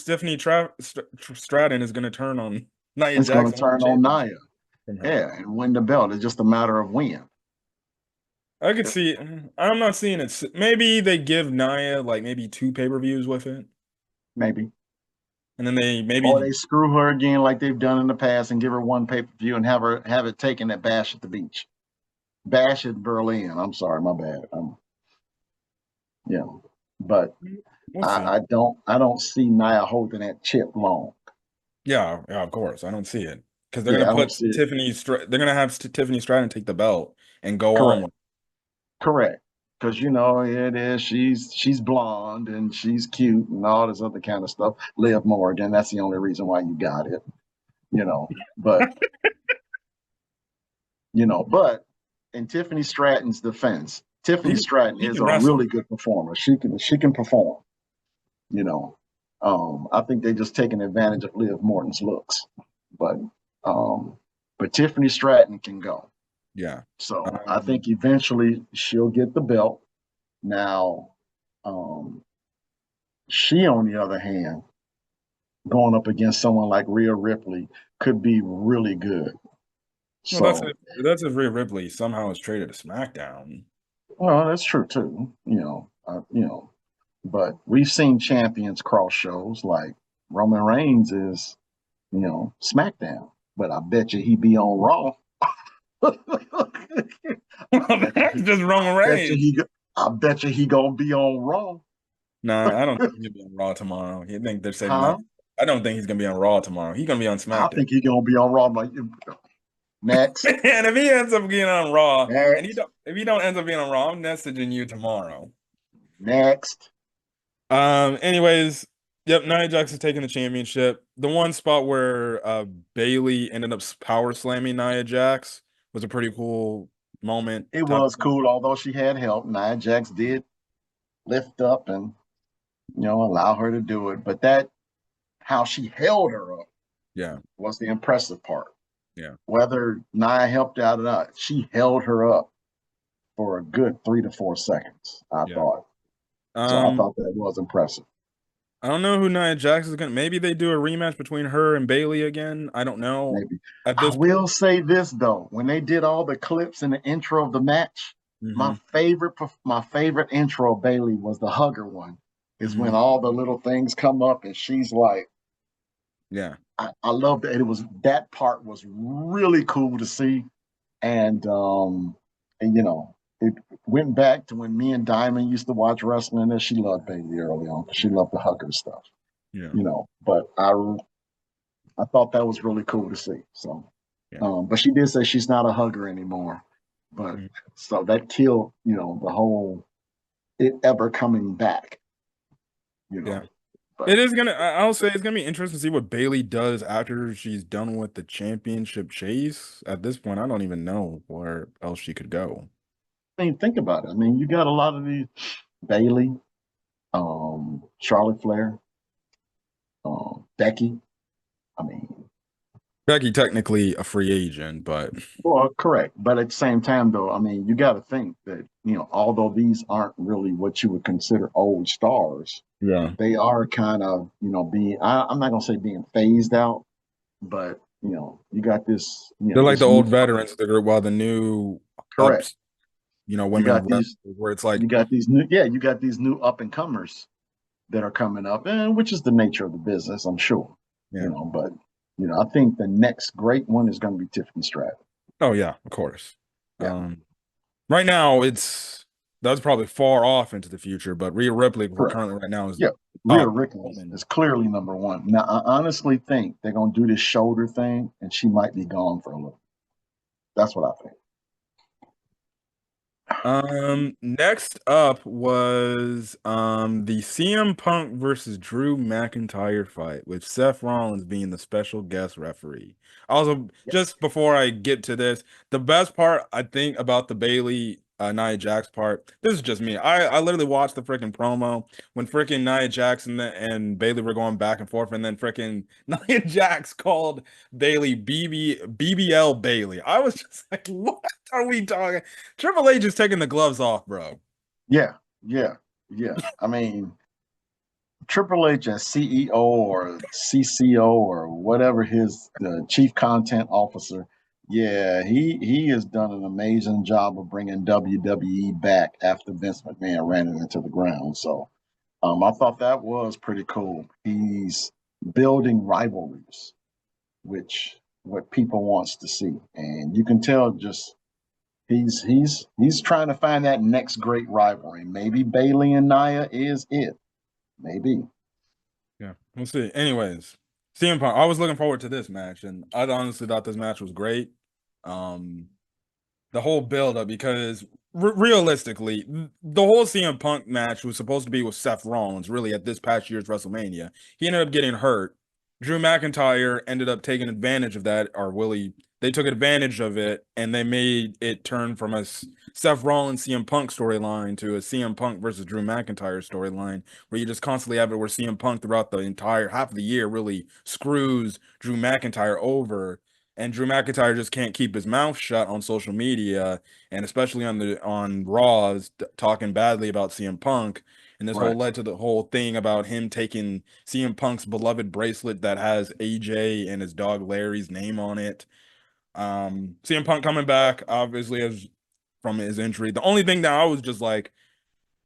Speaker 1: Stratton is gonna turn on Nia
Speaker 2: it's going
Speaker 1: Jax
Speaker 2: to
Speaker 1: and win the
Speaker 2: turn on
Speaker 1: championship
Speaker 2: Nia.
Speaker 1: from her.
Speaker 2: Yeah, and win the belt. It's just a matter of when.
Speaker 1: I could see. I'm not seeing it. Maybe they give Nia like maybe 2 pay-per-views with it,
Speaker 2: Maybe.
Speaker 1: and then they
Speaker 2: Or
Speaker 1: maybe.
Speaker 2: they screw her again like they've done in the past and give her one pay-per-view and have it taken at Bash at the Beach. Bash at Berlin. I'm sorry, my bad. Yeah. But
Speaker 1: We'll see.
Speaker 2: I don't see Nia holding that chip long.
Speaker 1: Yeah, yeah, of course. I don't see it because they're
Speaker 2: Yeah,
Speaker 1: gonna
Speaker 2: I don't
Speaker 1: put
Speaker 2: see it.
Speaker 1: They're gonna have Tiffany Stratton take the belt and go on
Speaker 2: Correct.
Speaker 1: with.
Speaker 2: Correct. Because it is she's blonde and she's cute and all this other kind of stuff. Liv Morgan, that's the only reason why you got it, you know. But but in Tiffany Stratton's defense, Tiffany Stratton
Speaker 1: He
Speaker 2: is
Speaker 1: can
Speaker 2: a
Speaker 1: wrestle.
Speaker 2: really good performer. She can perform, you know. I think they're just taking advantage of Liv Morton's looks. But um but Tiffany Stratton can go.
Speaker 1: Yeah.
Speaker 2: So I
Speaker 1: Um,
Speaker 2: think eventually she'll get the belt. Now, um, she, on the other hand, going up against someone like Rhea Ripley could be really good.
Speaker 1: well,
Speaker 2: So,
Speaker 1: that's if Rhea Ripley somehow is traded to SmackDown.
Speaker 2: well, that's true too. But we've seen champions cross shows like Roman Reigns is, SmackDown. But I bet you he be on Raw. I bet you
Speaker 1: That's
Speaker 2: he.
Speaker 1: just Roman
Speaker 2: I bet you
Speaker 1: Reigns.
Speaker 2: he. I bet you he gonna be on Raw.
Speaker 1: Nah, I don't think he'll be on Raw tomorrow. You think they're saving that?
Speaker 2: Huh?
Speaker 1: I don't think he's gonna be on Raw tomorrow. He's gonna be on
Speaker 2: I
Speaker 1: SmackDown.
Speaker 2: think he gonna be on Raw. Like, next,
Speaker 1: And if he ends up being on Raw, and
Speaker 2: next,
Speaker 1: if he don't end up being on Raw, I'm messaging you tomorrow.
Speaker 2: next.
Speaker 1: Anyways, yep, Nia Jax is taking the championship. The one spot where Bailey ended up power slamming Nia Jax was a pretty cool moment
Speaker 2: It
Speaker 1: type
Speaker 2: was
Speaker 1: of thing.
Speaker 2: cool, although she had help. Nia Jax did lift up and allow her to do it. But that how she held her up
Speaker 1: Yeah,
Speaker 2: was the impressive part.
Speaker 1: yeah,
Speaker 2: Whether Nia helped out or not, she held her up for a good 3 to 4 seconds. I
Speaker 1: yeah.
Speaker 2: thought so. I
Speaker 1: Um,
Speaker 2: thought that was impressive.
Speaker 1: I don't know who Nia Jax is gonna. Maybe they do a rematch between her and Bailey again. I don't know.
Speaker 2: Maybe
Speaker 1: At
Speaker 2: I
Speaker 1: this point,
Speaker 2: will say this though: when they did all the clips in the intro of the match, my
Speaker 1: hmm
Speaker 2: favorite my favorite intro of Bailey was the hugger one. Is when
Speaker 1: hmm
Speaker 2: all the little things come up and she's like
Speaker 1: Yeah.
Speaker 2: I loved it. It was that part was really cool to see, and it went back to when me and Diamond used to watch wrestling, and she loved Bailey early on. She loved the hugger stuff,
Speaker 1: Yeah.
Speaker 2: But I thought that was really cool to see. So,
Speaker 1: Yeah.
Speaker 2: but she did say she's not a hugger anymore. But
Speaker 1: Mhm.
Speaker 2: so that killed, the whole it ever coming back, you
Speaker 1: Yeah.
Speaker 2: know. But
Speaker 1: It is gonna. I'll say it's gonna be interesting to see what Bailey does after she's done with the championship chase. At this point, I don't even know where else she could go.
Speaker 2: I mean, think about it. I mean, you got a lot of these Bailey, Charlotte Flair, Becky. I mean,
Speaker 1: Becky technically a free agent, but
Speaker 2: well, correct. But at the same time, though, I mean, you got to think that although these aren't really what you would consider old stars,
Speaker 1: yeah,
Speaker 2: they are kind of being. I'm not gonna say being phased out, but you got this,
Speaker 1: they're like the
Speaker 2: this new.
Speaker 1: old veterans of the group, while the new
Speaker 2: Correct.
Speaker 1: ups,
Speaker 2: You
Speaker 1: women
Speaker 2: got
Speaker 1: wrestlers,
Speaker 2: these.
Speaker 1: where it's like
Speaker 2: You got these new. Yeah, you got these new up and comers that are coming up, and which is the nature of the business, I'm sure.
Speaker 1: yeah.
Speaker 2: But I think the next great one is going to be Tiffany Stratton.
Speaker 1: Oh yeah, of course.
Speaker 2: Yeah,
Speaker 1: Um, right now that's probably far off into the future, but Rhea Ripley for
Speaker 2: correct.
Speaker 1: currently right now is
Speaker 2: Yeah, Rhea
Speaker 1: top
Speaker 2: Ripley
Speaker 1: woman.
Speaker 2: is clearly number one. Now, I honestly think they're going to do this shoulder thing, and she might be gone for a little. That's what I think.
Speaker 1: Next up was the CM Punk versus Drew McIntyre fight, with Seth Rollins being the special guest referee. Also,
Speaker 2: Yeah,
Speaker 1: just before I get to this, the best part I think about the Bailey Nia Jax part, this is just me. I literally watched the freaking promo when freaking Nia Jax and Bailey were going back and forth, and then freaking Nia Jax called Bailey BBL Bailey. I was just like, what are we talking? Triple H is taking the gloves off, bro.
Speaker 2: yeah, yeah, yeah. I mean, Triple H as CEO or CCO or whatever his chief content officer, yeah, he has done an amazing job of bringing WWE back after Vince McMahon ran it into the ground. So I thought that was pretty cool. He's building rivalries, which what people wants to see, and you can tell just he's trying to find that next great rivalry. Maybe Bailey and Nia is it. Maybe.
Speaker 1: Yeah, we'll see. Anyways, CM Punk. I was looking forward to this match, and I honestly thought this match was great. Um, the whole build up, because realistically, the whole CM Punk match was supposed to be with Seth Rollins. Really, at this past year's WrestleMania, he ended up getting hurt. Drew McIntyre ended up taking advantage of that, or Willie. They took advantage of it, and they made it turn from a Seth Rollins CM Punk storyline to a CM Punk versus Drew McIntyre storyline, where you just constantly have it where CM Punk throughout the entire half of the year really screws Drew McIntyre over, and Drew McIntyre just can't keep his mouth shut on social media, and especially on Raws talking badly about CM Punk. And this whole
Speaker 2: Right.
Speaker 1: led to the whole thing about him taking CM Punk's beloved bracelet that has AJ and his dog Larry's name on it. CM Punk coming back, obviously, as from his injury. The only thing that I was just like,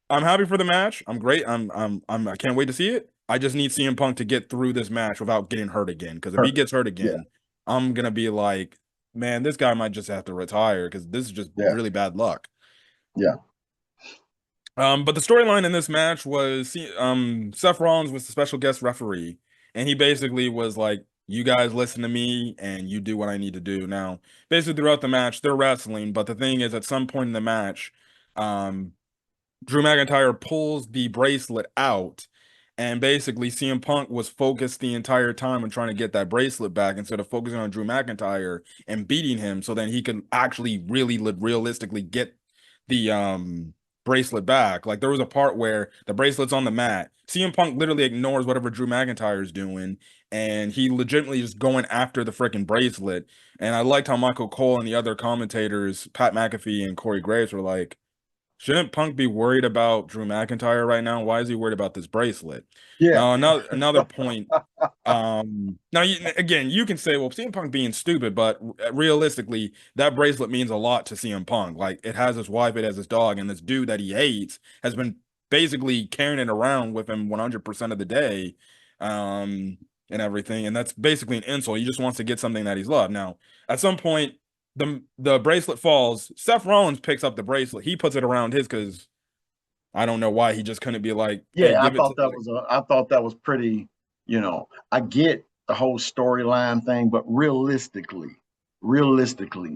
Speaker 1: I'm happy for the match. I'm great. I can't wait to see it. I just need CM Punk to get through this match without getting hurt again. Because if he
Speaker 2: Hurt.
Speaker 1: gets hurt
Speaker 2: Yeah.
Speaker 1: again, I'm gonna be like, man, this guy might just have to retire because this is just
Speaker 2: Yeah.
Speaker 1: really bad luck.
Speaker 2: Yeah.
Speaker 1: But the storyline in this match was Seth Rollins was the special guest referee, and he basically was like, "You guys listen to me, and you do what I need to do." Now, basically throughout the match, they're wrestling, but the thing is, at some point in the match, um, Drew McIntyre pulls the bracelet out, and basically CM Punk was focused the entire time on trying to get that bracelet back instead of focusing on Drew McIntyre and beating him, so then he could actually really realistically get the bracelet back. Like there was a part where the bracelet's on the mat. CM Punk literally ignores whatever Drew McIntyre is doing, and he legitimately just going after the freaking bracelet. And I liked how Michael Cole and the other commentators, Pat McAfee and Corey Graves, were like, shouldn't Punk be worried about Drew McIntyre right now? Why is he worried about this bracelet?
Speaker 2: Yeah.
Speaker 1: Now, another point. Now again, you can say, well, CM Punk being stupid, but realistically, that bracelet means a lot to CM Punk. Like it has his wife, it has his dog, and this dude that he hates has been basically carrying it around with him 100% of the day. Um, and everything, and that's basically an insult. He just wants to get something that he's loved. Now, at some point, the bracelet falls. Seth Rollins picks up the bracelet. He puts it around his because I don't know why he just couldn't be like, "Hey,
Speaker 2: Yeah,
Speaker 1: give it to like."
Speaker 2: I thought that was pretty, I get the whole storyline thing, but realistically,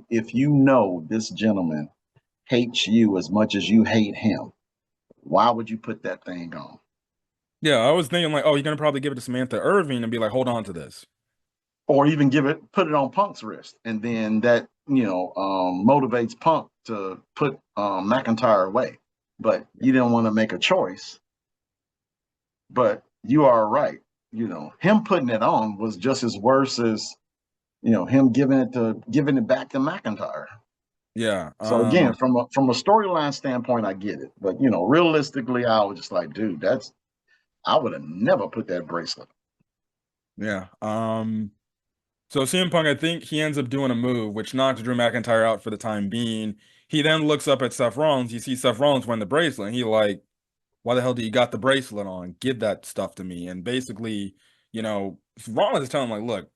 Speaker 2: if you know this gentleman hates you as much as you hate him, why would you put that thing on?
Speaker 1: Yeah, I was thinking like, oh, you're gonna probably give it to Samantha Irving and be like, hold on to this.
Speaker 2: Or even put it on Punk's wrist, and then that motivates Punk to put McIntyre away. But you didn't want to make a choice. But you are right. Him putting it on was just as worse as him giving it back to McIntyre.
Speaker 1: Yeah.
Speaker 2: So again, from a storyline standpoint, I get it. But realistically, I was just like, dude, I would have never put that bracelet.
Speaker 1: Yeah. So CM Punk, I think he ends up doing a move which knocks Drew McIntyre out for the time being. He then looks up at Seth Rollins. He sees Seth Rollins wearing the bracelet, and he like, why the hell do you got the bracelet on? Give that stuff to me. And basically, Rollins is telling him like, look,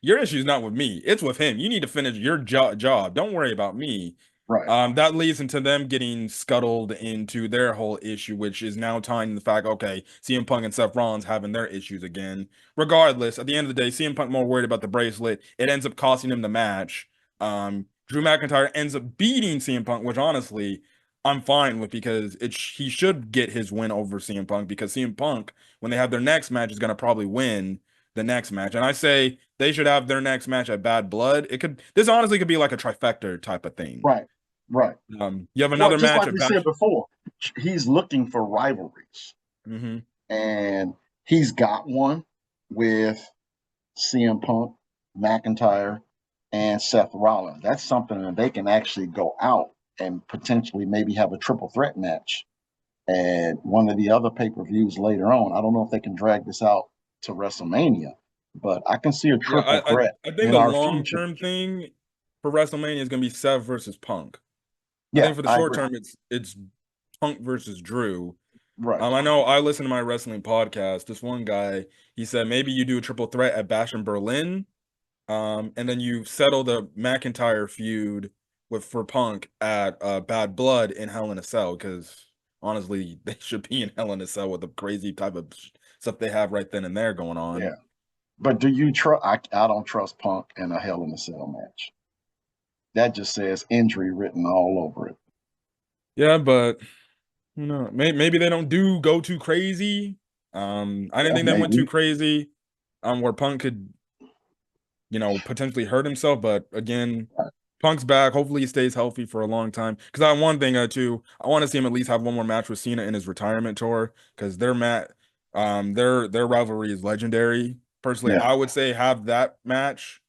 Speaker 1: your issue is not with me. It's with him. You need to finish your job. Don't worry about me.
Speaker 2: Right.
Speaker 1: That leads into them getting scuttled into their whole issue, which is now tying the fact, okay, CM Punk and Seth Rollins having their issues again. Regardless, at the end of the day, CM Punk more worried about the bracelet. It ends up costing him the match. Drew McIntyre ends up beating CM Punk, which honestly, I'm fine with because he should get his win over CM Punk because CM Punk, when they have their next match, is going to probably win the next match. And I say they should have their next match at Bad Blood. This honestly could be like a trifecta type of thing.
Speaker 2: Right. Right.
Speaker 1: You have
Speaker 2: Well,
Speaker 1: another
Speaker 2: just
Speaker 1: match
Speaker 2: like
Speaker 1: at
Speaker 2: we
Speaker 1: Bash.
Speaker 2: said before, he's looking for rivalries,
Speaker 1: Mm-hmm.
Speaker 2: and he's got one with CM Punk, McIntyre, and Seth Rollins. That's something that they can actually go out and potentially maybe have a triple threat match at one of the other pay-per-views later on. I don't know if they can drag this out to WrestleMania, but I can see a
Speaker 1: Yeah,
Speaker 2: triple threat
Speaker 1: I think
Speaker 2: in
Speaker 1: the
Speaker 2: our
Speaker 1: long
Speaker 2: future.
Speaker 1: term thing for WrestleMania is gonna be Seth versus Punk. I
Speaker 2: Yeah,
Speaker 1: think for the
Speaker 2: I
Speaker 1: short
Speaker 2: agree.
Speaker 1: term, it's Punk versus Drew.
Speaker 2: Right.
Speaker 1: I know I listen to my wrestling podcast. This one guy, he said maybe you do a triple threat at Bash in Berlin, and then you settle the McIntyre feud for Punk at Bad Blood in Hell in a Cell because honestly, they should be in Hell in a Cell with the crazy type of stuff they have right then and there going on.
Speaker 2: Yeah. But do you trust? I don't trust Punk in a Hell in a Cell match. That just says injury written all over it.
Speaker 1: Yeah, but maybe they don't go too crazy. I didn't
Speaker 2: Yeah,
Speaker 1: think they went too
Speaker 2: maybe.
Speaker 1: crazy. Where Punk could, potentially hurt himself. But again, Punk's back. Hopefully, he stays healthy for a long time. Because I one thing too, I want to see him at least have one more match with Cena in his retirement tour. Because their rivalry is legendary. Personally,
Speaker 2: Yeah.
Speaker 1: I would say have that match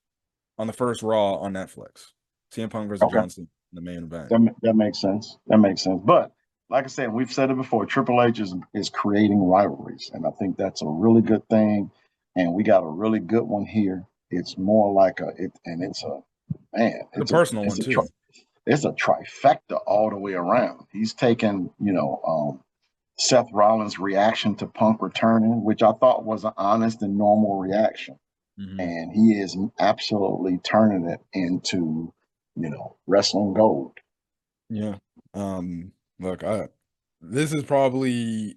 Speaker 1: on the first Raw on Netflix. CM Punk versus
Speaker 2: Okay.
Speaker 1: John Cena in the main event.
Speaker 2: That makes sense. That makes sense. But like I said, we've said it before. Triple H is creating rivalries, and I think that's a really good thing. And we got a really good one here. It's more like it's a man.
Speaker 1: The personal one too.
Speaker 2: It's a trifecta all the way around. He's taken Seth Rollins' reaction to Punk returning, which I thought was an honest and normal reaction.
Speaker 1: Mm-hmm.
Speaker 2: And he is absolutely turning it into, wrestling gold.
Speaker 1: Yeah. Look, this is probably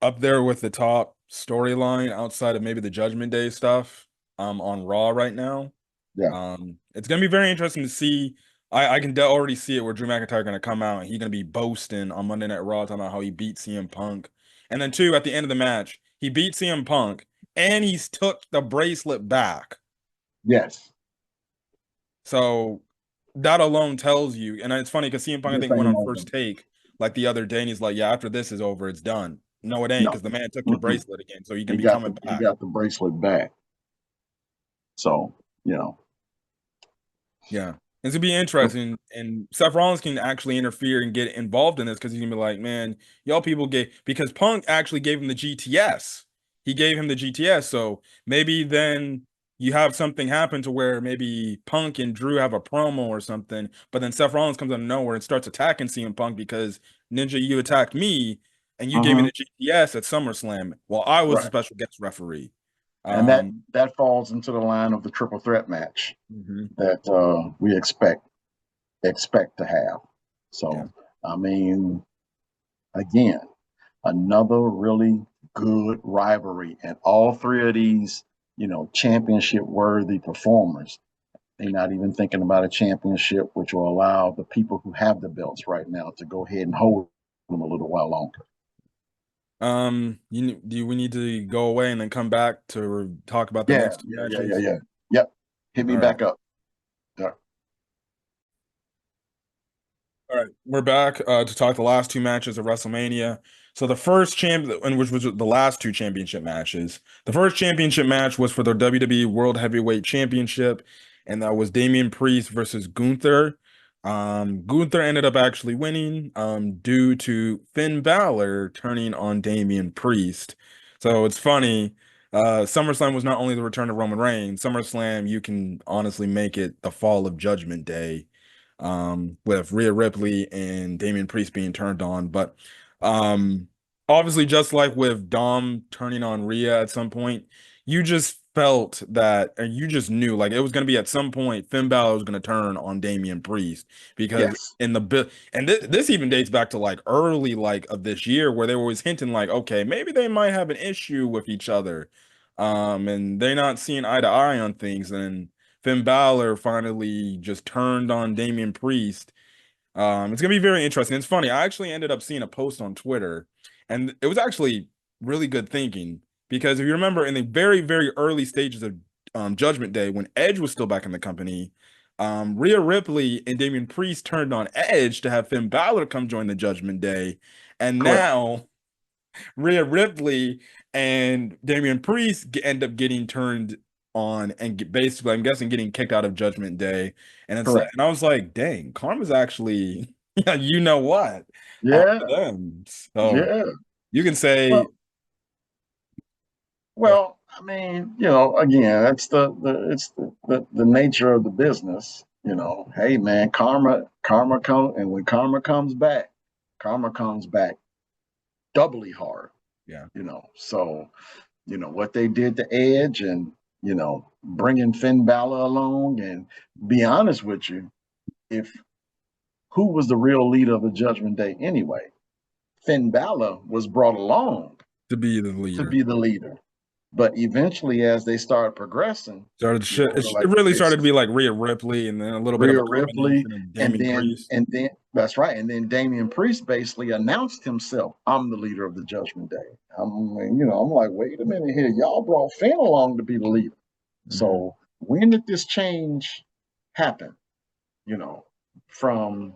Speaker 1: up there with the top storyline outside of maybe the Judgment Day stuff on Raw right now.
Speaker 2: Yeah.
Speaker 1: It's gonna be very interesting to see. I can already see it where Drew McIntyre gonna come out and he's gonna be boasting on Monday Night Raw talking about how he beat CM Punk. And then two, at the end of the match, he beat CM Punk and he's took the bracelet back.
Speaker 2: Yes.
Speaker 1: So that alone tells you, and it's funny because CM Punk I
Speaker 2: This
Speaker 1: think went
Speaker 2: ain't
Speaker 1: on
Speaker 2: over.
Speaker 1: First Take like the other day, and he's like, "Yeah, after this is over, it's done." No, it ain't
Speaker 2: No.
Speaker 1: because the man took your
Speaker 2: Mm-mm.
Speaker 1: bracelet again, so you can be coming
Speaker 2: He
Speaker 1: back.
Speaker 2: got the bracelet back. So,
Speaker 1: Yeah, it's gonna be interesting, and Seth Rollins can actually interfere and get involved in this because he's gonna be like, "Man, y'all people because Punk actually gave him the GTS. He gave him the GTS, so maybe then." You have something happen to where maybe Punk and Drew have a promo or something, but then Seth Rollins comes out of nowhere and starts attacking CM Punk because Ninja, you attacked me and you gave me
Speaker 2: mm-hmm.
Speaker 1: the GTS at SummerSlam while I was the
Speaker 2: Right.
Speaker 1: special guest referee.
Speaker 2: And
Speaker 1: Um,
Speaker 2: that falls into the line of the triple threat match
Speaker 1: mhm,
Speaker 2: that we expect to have.
Speaker 1: yeah.
Speaker 2: So, I mean, again, another really good rivalry, and all three of these, championship worthy performers. They're not even thinking about a championship, which will allow the people who have the belts right now to go ahead and hold them a little while longer.
Speaker 1: Do we need to go away and then come back to talk about the
Speaker 2: Yeah,
Speaker 1: next two
Speaker 2: yeah, yeah, yeah,
Speaker 1: matches?
Speaker 2: yeah. Yep. Hit me
Speaker 1: All right.
Speaker 2: back up. Yeah.
Speaker 1: All right, we're back to talk the last two matches of WrestleMania. So the first champ, and which was the last two championship matches. The first championship match was for the WWE World Heavyweight Championship, and that was Damian Priest versus Gunther. Gunther ended up actually winning due to Finn Balor turning on Damian Priest. So it's funny. SummerSlam was not only the return of Roman Reigns. SummerSlam, you can honestly make it the fall of Judgment Day with Rhea Ripley and Damian Priest being turned on. But um, obviously, just like with Dom turning on Rhea at some point, you just felt that, and you just knew like it was going to be at some point Finn Balor was going to turn on Damian Priest because
Speaker 2: Yes.
Speaker 1: in the bit, and this even dates back to like early like of this year where they were always hinting like, okay, maybe they might have an issue with each other, and they're not seeing eye to eye on things, and Finn Balor finally just turned on Damian Priest. It's gonna be very interesting. It's funny. I actually ended up seeing a post on Twitter, and it was actually really good thinking because if you remember in the very, very early stages of Judgment Day, when Edge was still back in the company, Rhea Ripley and Damian Priest turned on Edge to have Finn Balor come join the Judgment Day, and
Speaker 2: Correct.
Speaker 1: now Rhea Ripley and Damian Priest end up getting turned on and basically, I'm guessing, getting kicked out of Judgment Day.
Speaker 2: Correct.
Speaker 1: And I was like, dang, Karma's actually, yeah, you know what,
Speaker 2: Yeah.
Speaker 1: for them. So
Speaker 2: Yeah.
Speaker 1: you can say,
Speaker 2: Well, well, I mean, again, that's the nature of the business. Hey man, karma come, and when karma comes back doubly hard.
Speaker 1: yeah,
Speaker 2: So what they did to Edge, and bringing Finn Balor along, and be honest with you, if who was the real leader of the Judgment Day anyway? Finn Balor was brought along
Speaker 1: to be the
Speaker 2: to
Speaker 1: leader.
Speaker 2: be the leader. But eventually, as they started progressing,
Speaker 1: Started shit. It
Speaker 2: like
Speaker 1: really started to
Speaker 2: it's
Speaker 1: be like Rhea Ripley and then a little bit of
Speaker 2: Rhea
Speaker 1: a
Speaker 2: Ripley,
Speaker 1: combination of
Speaker 2: and
Speaker 1: Damian
Speaker 2: then
Speaker 1: Priest.
Speaker 2: and then that's right, and then Damian Priest basically announced himself, "I'm the leader of the Judgment Day." I'm like, wait a minute here, y'all brought Finn along to be the leader.
Speaker 1: Mhm.
Speaker 2: So when did this change happen? You know, from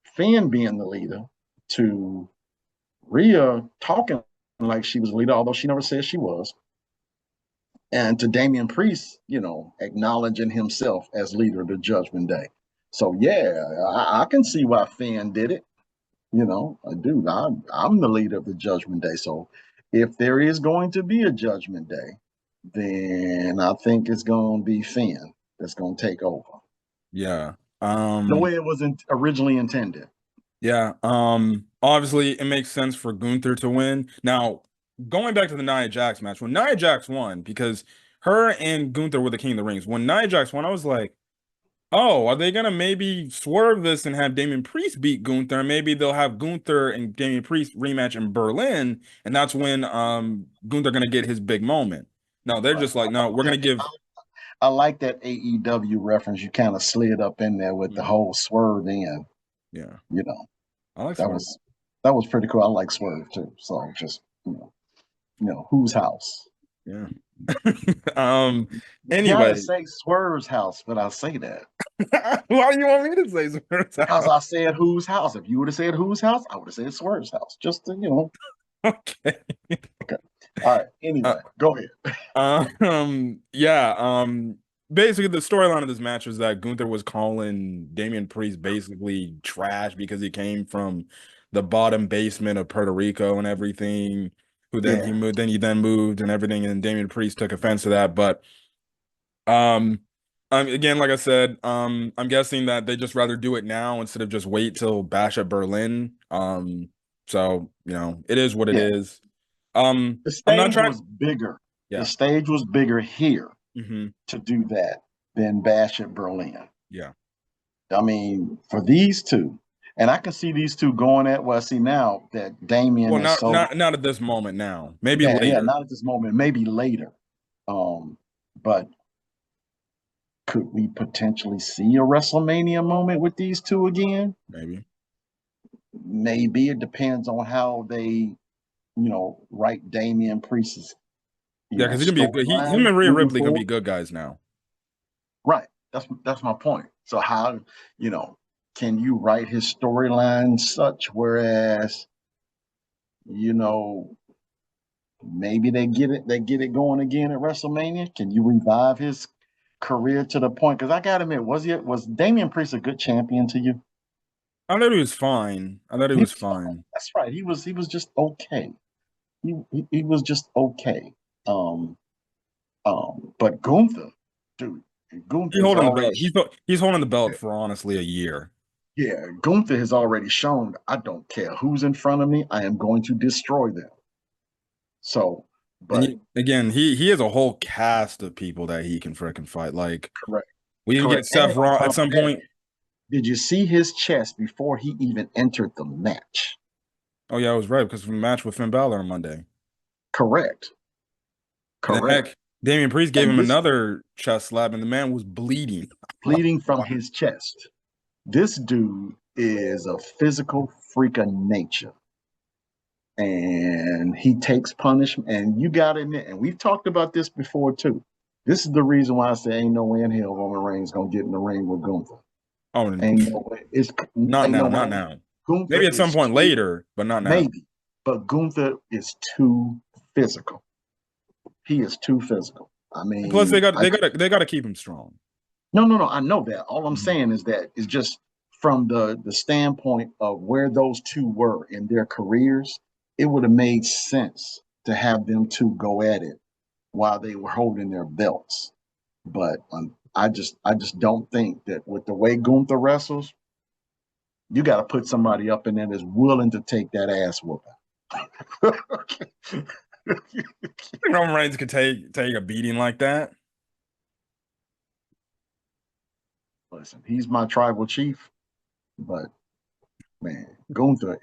Speaker 2: Finn being the leader to Rhea talking like she was the leader, although she never said she was, and to Damian Priest, acknowledging himself as leader of the Judgment Day. So yeah, I can see why Finn did it. I do. I'm the leader of the Judgment Day. So if there is going to be a Judgment Day, then I think it's going to be Finn that's going to take over
Speaker 1: Yeah.
Speaker 2: the
Speaker 1: Um,
Speaker 2: way it was originally intended.
Speaker 1: Yeah, obviously it makes sense for Gunther to win. Now, going back to the Nia Jax match, when Nia Jax won, because her and Gunther were the King of the Rings. When Nia Jax won, I was like, oh, are they gonna maybe swerve this and have Damian Priest beat Gunther? Maybe they'll have Gunther and Damian Priest rematch in Berlin, and that's when Gunther gonna get his big moment. No, they're just like, no, we're gonna give.
Speaker 2: I like that AEW reference you kind of slid up in there with the
Speaker 1: Mhm.
Speaker 2: whole swerve in.
Speaker 1: Yeah,
Speaker 2: You know,
Speaker 1: I like
Speaker 2: that
Speaker 1: Swerve.
Speaker 2: was that was pretty cool. I like swerve too. So just whose house?
Speaker 1: Yeah. Um.
Speaker 2: You gotta
Speaker 1: Anyway,
Speaker 2: say Swerve's house, but I say that
Speaker 1: why do you want me to say Swerve's
Speaker 2: because
Speaker 1: house?
Speaker 2: I said whose house. If you would have said whose house, I would have said Swerve's house. Just to.
Speaker 1: Okay.
Speaker 2: Okay. All right.
Speaker 1: Uh,
Speaker 2: Anyway, go ahead.
Speaker 1: yeah. Basically, the storyline of this match was that Gunther was calling Damian Priest basically trash because he came from the bottom basement of Puerto Rico and everything. Who then
Speaker 2: Yeah.
Speaker 1: he then moved and everything, and Damian Priest took offense to that. But um, again, like I said, I'm guessing that they just rather do it now instead of just wait till Bash at Berlin. So it is what it
Speaker 2: Yeah.
Speaker 1: is.
Speaker 2: The
Speaker 1: I'm not
Speaker 2: stage
Speaker 1: trying.
Speaker 2: was bigger. The
Speaker 1: Yeah.
Speaker 2: stage was bigger here
Speaker 1: Hmm.
Speaker 2: to do that than Bash at Berlin.
Speaker 1: Yeah.
Speaker 2: I mean, for these two, and I can see these two going at well. I see now that Damien
Speaker 1: Well,
Speaker 2: is
Speaker 1: not
Speaker 2: so
Speaker 1: not at this moment now. Maybe
Speaker 2: yeah,
Speaker 1: later.
Speaker 2: not at this moment, maybe later. But could we potentially see a WrestleMania moment with these two again?
Speaker 1: Maybe.
Speaker 2: Maybe it depends on how they, write Damian Priest's,
Speaker 1: Yeah, because he can be a good. Him
Speaker 2: storyline
Speaker 1: and Rhea
Speaker 2: moving
Speaker 1: Ripley can
Speaker 2: forward.
Speaker 1: be good guys now.
Speaker 2: Right. That's my point. So how, you know, can you write his storyline such whereas, you know, maybe they get it going again at WrestleMania? Can you revive his career to the point? Because I gotta admit, was Damian Priest a good champion to you?
Speaker 1: I thought he was fine. I thought he
Speaker 2: He
Speaker 1: was
Speaker 2: was fine.
Speaker 1: fine.
Speaker 2: That's right. He was just okay. He was just okay. Um but Gunther, dude,
Speaker 1: He
Speaker 2: Gunther's
Speaker 1: holding the
Speaker 2: already
Speaker 1: belt. He's holding the belt for honestly a year.
Speaker 2: yeah, Gunther has already shown I don't care who's in front of me, I am going to destroy them. So,
Speaker 1: And
Speaker 2: but
Speaker 1: again, he has a whole cast of people that he can freaking fight. Like
Speaker 2: correct,
Speaker 1: we even get
Speaker 2: correct. And
Speaker 1: Seth
Speaker 2: on
Speaker 1: Rollins at
Speaker 2: top of
Speaker 1: some
Speaker 2: that,
Speaker 1: point.
Speaker 2: did you see his chest before he even entered the match?
Speaker 1: Oh yeah, I was right because of the match with Finn Balor on Monday.
Speaker 2: Correct,
Speaker 1: And then
Speaker 2: correct.
Speaker 1: heck, Damian Priest gave
Speaker 2: And
Speaker 1: him
Speaker 2: this
Speaker 1: another chest slap, and the man was bleeding. Like,
Speaker 2: bleeding from
Speaker 1: wow.
Speaker 2: his chest. This dude is a physical freak of nature. And he takes punishment. And you got to admit, and we've talked about this before too. This is the reason why I say ain't no way in hell Roman Reigns gonna get in the ring with Gunther.
Speaker 1: Oh,
Speaker 2: Ain't no way.
Speaker 1: not
Speaker 2: Ain't no
Speaker 1: now,
Speaker 2: way.
Speaker 1: not now.
Speaker 2: Gunther
Speaker 1: Maybe at some
Speaker 2: is
Speaker 1: point
Speaker 2: too
Speaker 1: later, but not now.
Speaker 2: maybe, but Gunther is too physical. He is too physical. I
Speaker 1: And plus,
Speaker 2: mean,
Speaker 1: they got to keep him strong.
Speaker 2: no. I know that. All I'm
Speaker 1: Mhm.
Speaker 2: saying is that it's just from the standpoint of where those two were in their careers, it would have made sense to have them two go at it while they were holding their belts. But I just don't think that with the way Gunther wrestles, you got to put somebody up in there that's willing to take that ass whooping. Okay.
Speaker 1: Roman Reigns could take a beating like that.
Speaker 2: Listen, he's my tribal chief, but man, Gunther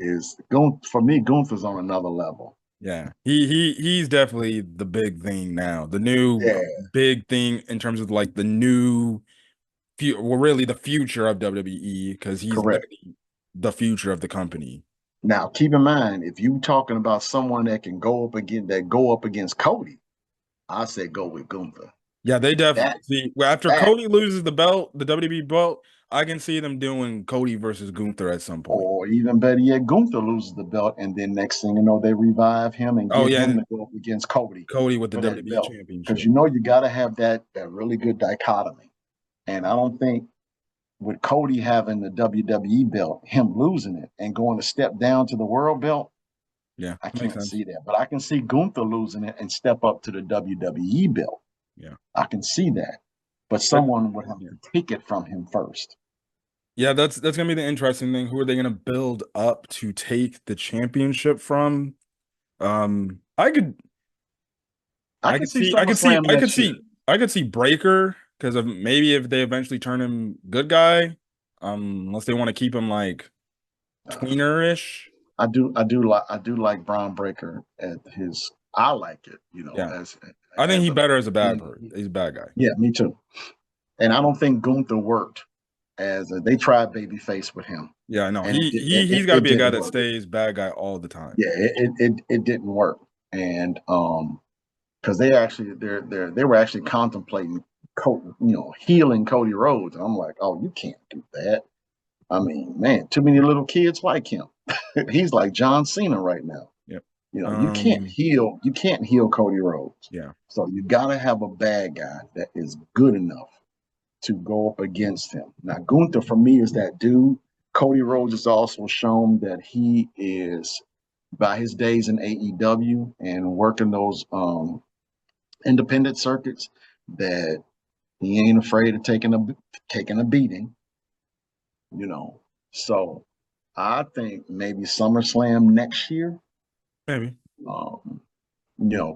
Speaker 2: for me. Gunther's on another level.
Speaker 1: Yeah, he's definitely the big thing now. The new
Speaker 2: Yeah,
Speaker 1: big thing in terms of like the new, well, really the future of WWE because he's
Speaker 2: correct.
Speaker 1: literally the future of the company.
Speaker 2: Now, keep in mind, if you talking about someone that can go up against Cody, I say go with Gunther.
Speaker 1: Yeah, they
Speaker 2: That
Speaker 1: definitely see well, after
Speaker 2: that
Speaker 1: Cody loses the belt, the WWE belt. I can see them doing Cody versus Gunther at some point.
Speaker 2: or even better yet, Gunther loses the belt, and then next thing you know, they revive him and
Speaker 1: Oh
Speaker 2: get
Speaker 1: yeah,
Speaker 2: him
Speaker 1: and
Speaker 2: to go up against Cody
Speaker 1: Cody with the
Speaker 2: for that
Speaker 1: WWE
Speaker 2: belt. Because
Speaker 1: Championship.
Speaker 2: you got to have that really good dichotomy. And I don't think with Cody having the WWE belt, him losing it and going to step down to the world belt,
Speaker 1: Yeah,
Speaker 2: I
Speaker 1: makes
Speaker 2: can't
Speaker 1: sense.
Speaker 2: see that. But I can see Gunther losing it and step up to the WWE belt.
Speaker 1: Yeah.
Speaker 2: I can see that. But
Speaker 1: That,
Speaker 2: someone would have
Speaker 1: yeah.
Speaker 2: to take it from him first.
Speaker 1: Yeah, that's gonna be the interesting thing. Who are they gonna build up to take the championship from? I could
Speaker 2: I
Speaker 1: I
Speaker 2: can
Speaker 1: could
Speaker 2: see
Speaker 1: see I could see
Speaker 2: SummerSlam
Speaker 1: I could
Speaker 2: next year.
Speaker 1: see I could see Breaker because of maybe if they eventually turn him good guy, unless they want to keep him like
Speaker 2: Uh,
Speaker 1: tweener-ish.
Speaker 2: I do like Braun Breaker at his. I like it,
Speaker 1: Yeah.
Speaker 2: as
Speaker 1: I think
Speaker 2: as
Speaker 1: he
Speaker 2: a
Speaker 1: better as a bad
Speaker 2: being.
Speaker 1: person. He's a bad guy.
Speaker 2: Yeah, me too. And I don't think Gunther worked they tried babyface with him,
Speaker 1: Yeah, I know.
Speaker 2: and it
Speaker 1: He
Speaker 2: did,
Speaker 1: he
Speaker 2: it,
Speaker 1: he's
Speaker 2: it,
Speaker 1: got to
Speaker 2: it
Speaker 1: be a guy
Speaker 2: didn't
Speaker 1: that
Speaker 2: work.
Speaker 1: stays bad guy all the time.
Speaker 2: Yeah, it didn't work, and because they were actually contemplating, healing Cody Rhodes, and I'm like, oh, you can't do that. I mean, man, too many little kids like him. He's like John Cena right now.
Speaker 1: Yep.
Speaker 2: You can't heal Cody Rhodes.
Speaker 1: Yeah.
Speaker 2: So you gotta have a bad guy that is good enough to go up against him. Now, Gunther for me is that dude. Cody Rhodes has also shown that he is by his days in AEW and working those independent circuits that he ain't afraid of taking a beating, you know. So I think maybe SummerSlam next year.
Speaker 1: Maybe.
Speaker 2: Um,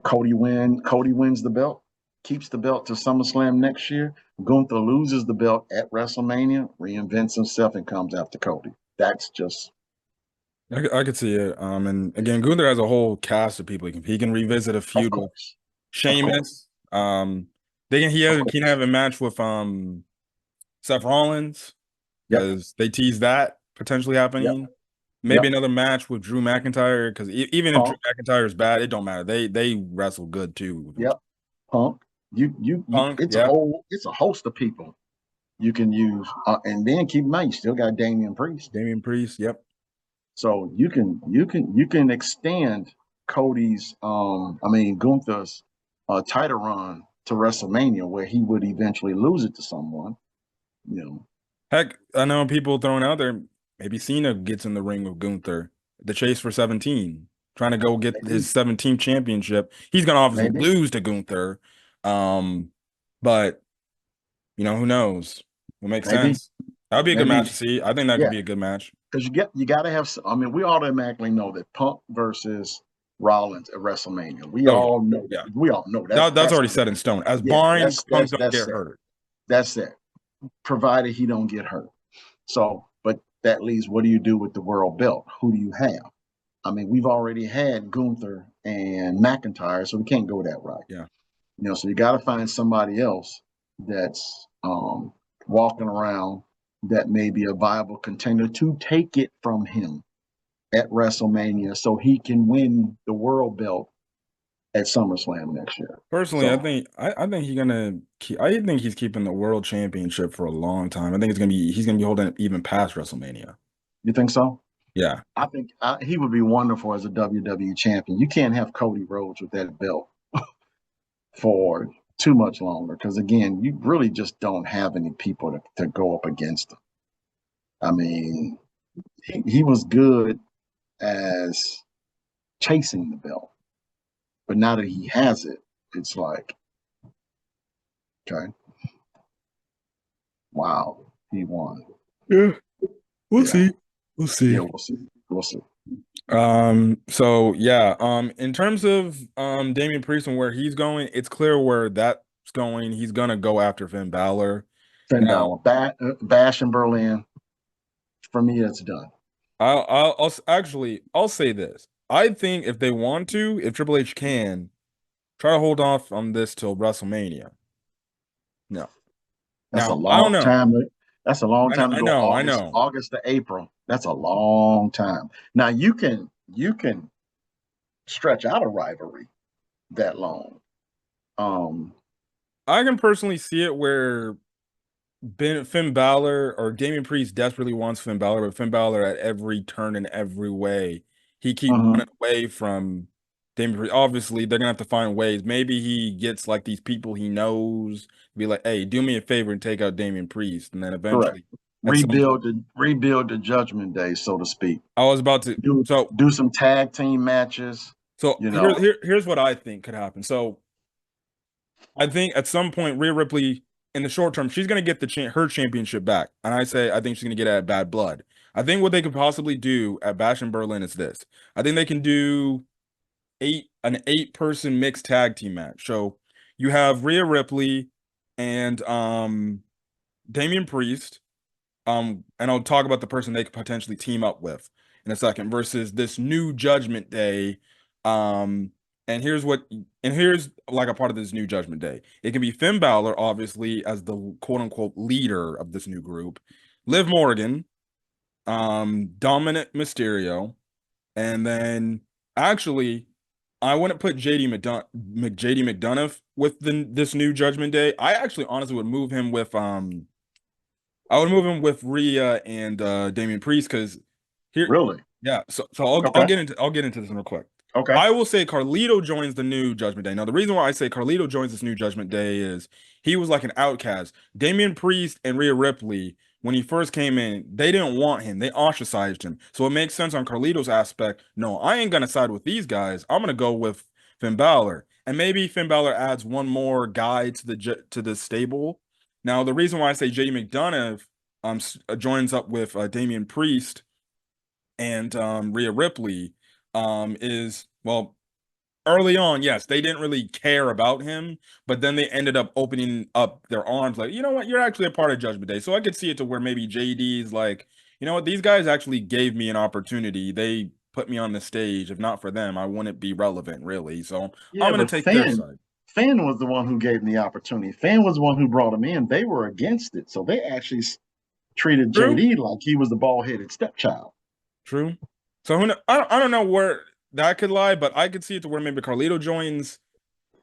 Speaker 2: Cody wins the belt, keeps the belt to SummerSlam next year. Gunther loses the belt at WrestleMania, reinvents himself, and comes after Cody. That's just,
Speaker 1: I could see it. And again, Gunther has a whole cast of people. He can revisit a
Speaker 2: of
Speaker 1: feud with
Speaker 2: course, of course,
Speaker 1: Sheamus. They can he
Speaker 2: of
Speaker 1: has, can
Speaker 2: course.
Speaker 1: have a match with Seth Rollins
Speaker 2: Yep,
Speaker 1: because they tease that potentially
Speaker 2: yep,
Speaker 1: happening. Maybe
Speaker 2: yep.
Speaker 1: another match with Drew McIntyre because even if Drew
Speaker 2: Punk,
Speaker 1: McIntyre is bad, it don't matter. They wrestle good too.
Speaker 2: yep. Punk. You.
Speaker 1: Punk,
Speaker 2: It's a
Speaker 1: yep.
Speaker 2: whole. It's a host of people you can use, and then keep in mind you still got Damian Priest.
Speaker 1: Damian Priest, yep.
Speaker 2: So you can extend Cody's Gunther's title run to WrestleMania where he would eventually lose it to someone. You know,
Speaker 1: Heck, I know people throwing out there. Maybe Cena gets in the ring with Gunther. The chase for 17, trying to go get
Speaker 2: maybe,
Speaker 1: his 17th championship. He's gonna obviously
Speaker 2: maybe,
Speaker 1: lose to Gunther. Um, but who knows? Will make
Speaker 2: maybe,
Speaker 1: sense. That would be a good match
Speaker 2: maybe.
Speaker 1: to see. I think that could
Speaker 2: Yeah,
Speaker 1: be a good match.
Speaker 2: because you got to have. I mean, we automatically know that Punk versus Rollins at WrestleMania. We
Speaker 1: Oh yeah,
Speaker 2: all know that.
Speaker 1: yeah.
Speaker 2: We all know
Speaker 1: That's
Speaker 2: that's
Speaker 1: already set in stone. As
Speaker 2: yeah.
Speaker 1: barring
Speaker 2: That's
Speaker 1: Punk
Speaker 2: that's
Speaker 1: don't
Speaker 2: that's
Speaker 1: get
Speaker 2: it.
Speaker 1: hurt.
Speaker 2: That's it. Provided he don't get hurt. So, but that leaves what do you do with the world belt? Who do you have? I mean, we've already had Gunther and McIntyre, so we can't go that route.
Speaker 1: Yeah.
Speaker 2: So you got to find somebody else that's walking around that may be a viable contender to take it from him at WrestleMania, so he can win the world belt at SummerSlam next year.
Speaker 1: Personally, I
Speaker 2: So
Speaker 1: think I think he's gonna keep. I think he's keeping the world championship for a long time. I think he's gonna be holding it even past WrestleMania.
Speaker 2: you think so?
Speaker 1: Yeah.
Speaker 2: I think he would be wonderful as a WWE champion. You can't have Cody Rhodes with that belt for too much longer because again, you really just don't have any people to go up against him. I mean, he was good as chasing the belt, but now that he has it, it's like, okay, wow, he won.
Speaker 1: Yeah, we'll
Speaker 2: Yeah,
Speaker 1: see. We'll
Speaker 2: yeah,
Speaker 1: see.
Speaker 2: we'll see, we'll see.
Speaker 1: So yeah, in terms of Damian Priest and where he's going, it's clear where that's going. He's gonna go after Finn Balor.
Speaker 2: Finn
Speaker 1: Now,
Speaker 2: Balor, Bash in Berlin. For me, it's done.
Speaker 1: I'll say this. I think if they want to, if Triple H can, try to hold off on this till WrestleMania. No.
Speaker 2: That's a
Speaker 1: Now, I don't
Speaker 2: long
Speaker 1: know.
Speaker 2: time. That's a long
Speaker 1: I know,
Speaker 2: time to
Speaker 1: I
Speaker 2: go.
Speaker 1: know, I
Speaker 2: August,
Speaker 1: know.
Speaker 2: August to April. That's a long time. Now you can stretch out a rivalry that long. Um,
Speaker 1: I can personally see it where Finn Balor or Damian Priest desperately wants Finn Balor, but Finn Balor at every turn and every way, he keep
Speaker 2: mhm,
Speaker 1: running away from Damian Priest. Obviously, they're gonna have to find ways. Maybe he gets like these people he knows, be like, "Hey, do me a favor and take out Damian Priest," and then
Speaker 2: correct.
Speaker 1: eventually, at some point,
Speaker 2: Rebuild the Judgment Day, so to speak.
Speaker 1: I was about to.
Speaker 2: Do
Speaker 1: So,
Speaker 2: do some tag team matches.
Speaker 1: so
Speaker 2: You
Speaker 1: here,
Speaker 2: know,
Speaker 1: here's what I think could happen. So I think at some point, Rhea Ripley, in the short term, she's gonna get her championship back, and I think she's gonna get it at Bad Blood. I think what they could possibly do at Bash in Berlin is this. I think they can do an 8-person mixed tag team match. So you have Rhea Ripley and Damian Priest. And I'll talk about the person they could potentially team up with in a second versus this new Judgment Day. Um, and here's like a part of this new Judgment Day. It can be Finn Balor, obviously, as the quote unquote leader of this new group, Liv Morgan, Dominic Mysterio, and then actually, I wouldn't put JD McDonough with this new Judgment Day. I actually honestly would move him with I would move him with Rhea and Damian Priest because here,
Speaker 2: really.
Speaker 1: yeah. So I'll
Speaker 2: Okay.
Speaker 1: get into this real quick.
Speaker 2: Okay.
Speaker 1: I will say Carlito joins the new Judgment Day. Now the reason why I say Carlito joins this new Judgment Day is he was like an outcast. Damian Priest and Rhea Ripley, when he first came in, they didn't want him. They ostracized him. So it makes sense on Carlito's aspect. No, I ain't gonna side with these guys. I'm gonna go with Finn Balor, and maybe Finn Balor adds one more guy to the stable. Now the reason why I say JD McDonough joins up with Damian Priest and Rhea Ripley is well early on, yes, they didn't really care about him, but then they ended up opening up their arms like, you know what, you're actually a part of Judgment Day. So I could see it to where maybe JD's like, you know what, these guys actually gave me an opportunity. They put me on the stage. If not for them, I wouldn't be relevant, really. So I'm
Speaker 2: Yeah,
Speaker 1: gonna
Speaker 2: but
Speaker 1: take their side.
Speaker 2: Fan was the one who gave him the opportunity. Fan was the one who brought him in. They were against it, so they actually treated
Speaker 1: True,
Speaker 2: JD like he was the bald headed stepchild.
Speaker 1: true. So I don't know where that could lie, but I could see it to where maybe Carlito joins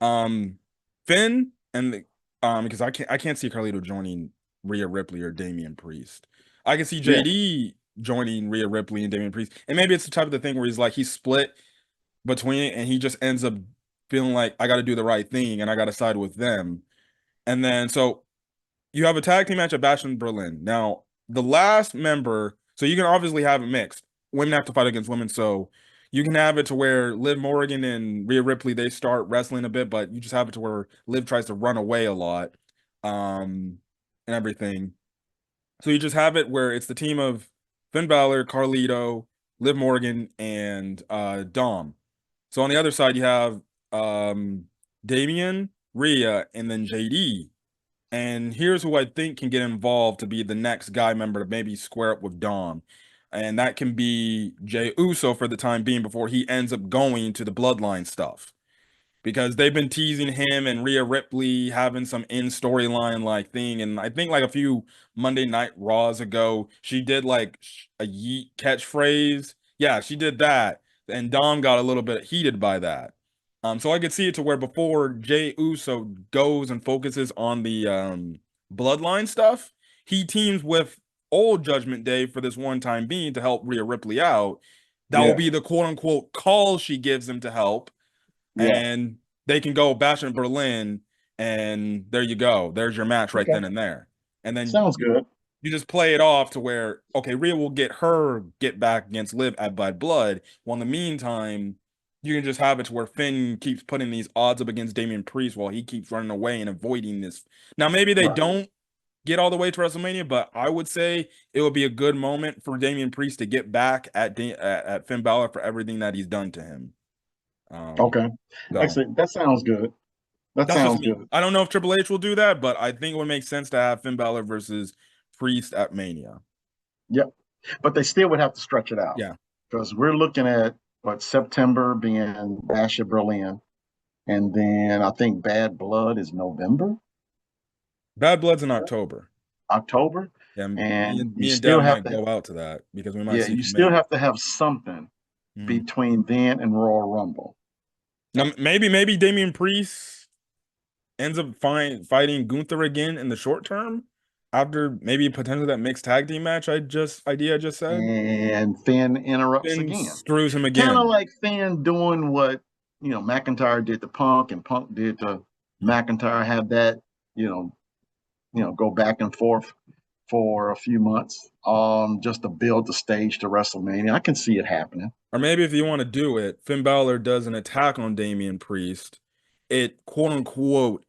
Speaker 1: Um, Finn and because I can't see Carlito joining Rhea Ripley or Damian Priest. I can see
Speaker 2: Yeah,
Speaker 1: JD joining Rhea Ripley and Damian Priest, and maybe it's the type of the thing where he's like he's split between it, and he just ends up feeling like I got to do the right thing and I got to side with them. And then so you have a tag team match at Bash in Berlin. Now, the last member, so you can obviously have it mixed. Women have to fight against women, so you can have it to where Liv Morgan and Rhea Ripley they start wrestling a bit, but you just have it to where Liv tries to run away a lot, and everything. So you just have it where it's the team of Finn Balor, Carlito, Liv Morgan, and Dom. So on the other side you have um Damian, Rhea, and then JD. And here's who I think can get involved to be the next guy member to maybe square up with Dom. And that can be Jey Uso for the time being before he ends up going to the bloodline stuff. Because they've been teasing him and Rhea Ripley having some in storyline like thing. And I think like a few Monday Night Raws ago, she did like a yeet catchphrase. Yeah, she did that. And Dom got a little bit heated by that. So I could see it to where before Jey Uso goes and focuses on the bloodline stuff, he teams with old Judgment Day for this one time being to help Rhea Ripley out. That will
Speaker 2: yeah,
Speaker 1: be the quote unquote call she gives him to help,
Speaker 2: yeah.
Speaker 1: and they can go bash in Berlin, and there you go. There's your match right
Speaker 2: Okay,
Speaker 1: then and there. And then
Speaker 2: sounds good.
Speaker 1: you just play it off to where, okay, Rhea will get her get back against Liv at Bad Blood. While in the meantime, you can just have it to where Finn keeps putting these odds up against Damian Priest while he keeps running away and avoiding this. Now, maybe they
Speaker 2: Right.
Speaker 1: don't get all the way to WrestleMania, but I would say it would be a good moment for Damian Priest to get back at Finn Balor for everything that he's done to him. Um,
Speaker 2: Okay.
Speaker 1: so
Speaker 2: Excellent. That sounds good. That
Speaker 1: that's just
Speaker 2: sounds
Speaker 1: me.
Speaker 2: good.
Speaker 1: I don't know if Triple H will do that, but I think it would make sense to have Finn Balor versus Priest at Mania.
Speaker 2: Yep. But they still would have to stretch it out
Speaker 1: Yeah.
Speaker 2: because we're looking at what September being Bash at Berlin, and then I think Bad Blood is November,
Speaker 1: Bad Blood's in October.
Speaker 2: October,
Speaker 1: Yeah, me
Speaker 2: and
Speaker 1: and
Speaker 2: you
Speaker 1: me and
Speaker 2: still
Speaker 1: Dad
Speaker 2: have
Speaker 1: might
Speaker 2: to,
Speaker 1: go out to that because we might
Speaker 2: yeah,
Speaker 1: see
Speaker 2: you still
Speaker 1: Jermaine.
Speaker 2: have to have something
Speaker 1: Mhm.
Speaker 2: between then and Royal Rumble.
Speaker 1: Now maybe Damian Priest ends up fighting Gunther again in the short term after maybe potentially that mixed tag team match I just said.
Speaker 2: And Finn interrupts
Speaker 1: Then
Speaker 2: again.
Speaker 1: screws him
Speaker 2: Kind of
Speaker 1: again.
Speaker 2: like Finn doing what McIntyre did to Punk, and Punk did to McIntyre. Have that go back and forth for a few months, just to build the stage to WrestleMania. I can see it happening.
Speaker 1: Or maybe if you want to do it, Finn Balor does an attack on Damian Priest. It quote unquote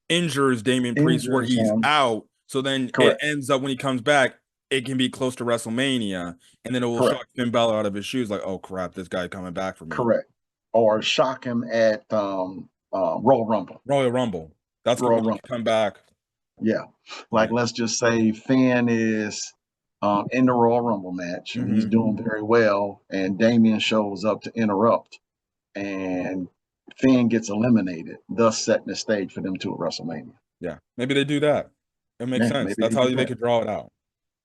Speaker 1: injures Damian Priest where
Speaker 2: Injures
Speaker 1: he's
Speaker 2: him.
Speaker 1: out. So then it
Speaker 2: Correct.
Speaker 1: ends up when he comes back, it can be close to WrestleMania. And then it will
Speaker 2: Correct.
Speaker 1: shock Finn Balor out of his shoes, like, oh crap, this guy coming back for me.
Speaker 2: Correct. Or shock him at Royal Rumble.
Speaker 1: Royal Rumble. That's
Speaker 2: Royal
Speaker 1: when he can
Speaker 2: Rumble.
Speaker 1: come back.
Speaker 2: Yeah. Like
Speaker 1: Yeah.
Speaker 2: let's just say Finn is in the Royal Rumble match and he's
Speaker 1: Hmm.
Speaker 2: doing very well, and Damian shows up to interrupt, and Finn gets eliminated, thus setting the stage for them to at WrestleMania.
Speaker 1: Yeah. Maybe they do that. It makes
Speaker 2: Yeah,
Speaker 1: sense.
Speaker 2: maybe
Speaker 1: That's
Speaker 2: they
Speaker 1: how
Speaker 2: do
Speaker 1: they
Speaker 2: that.
Speaker 1: could draw it out.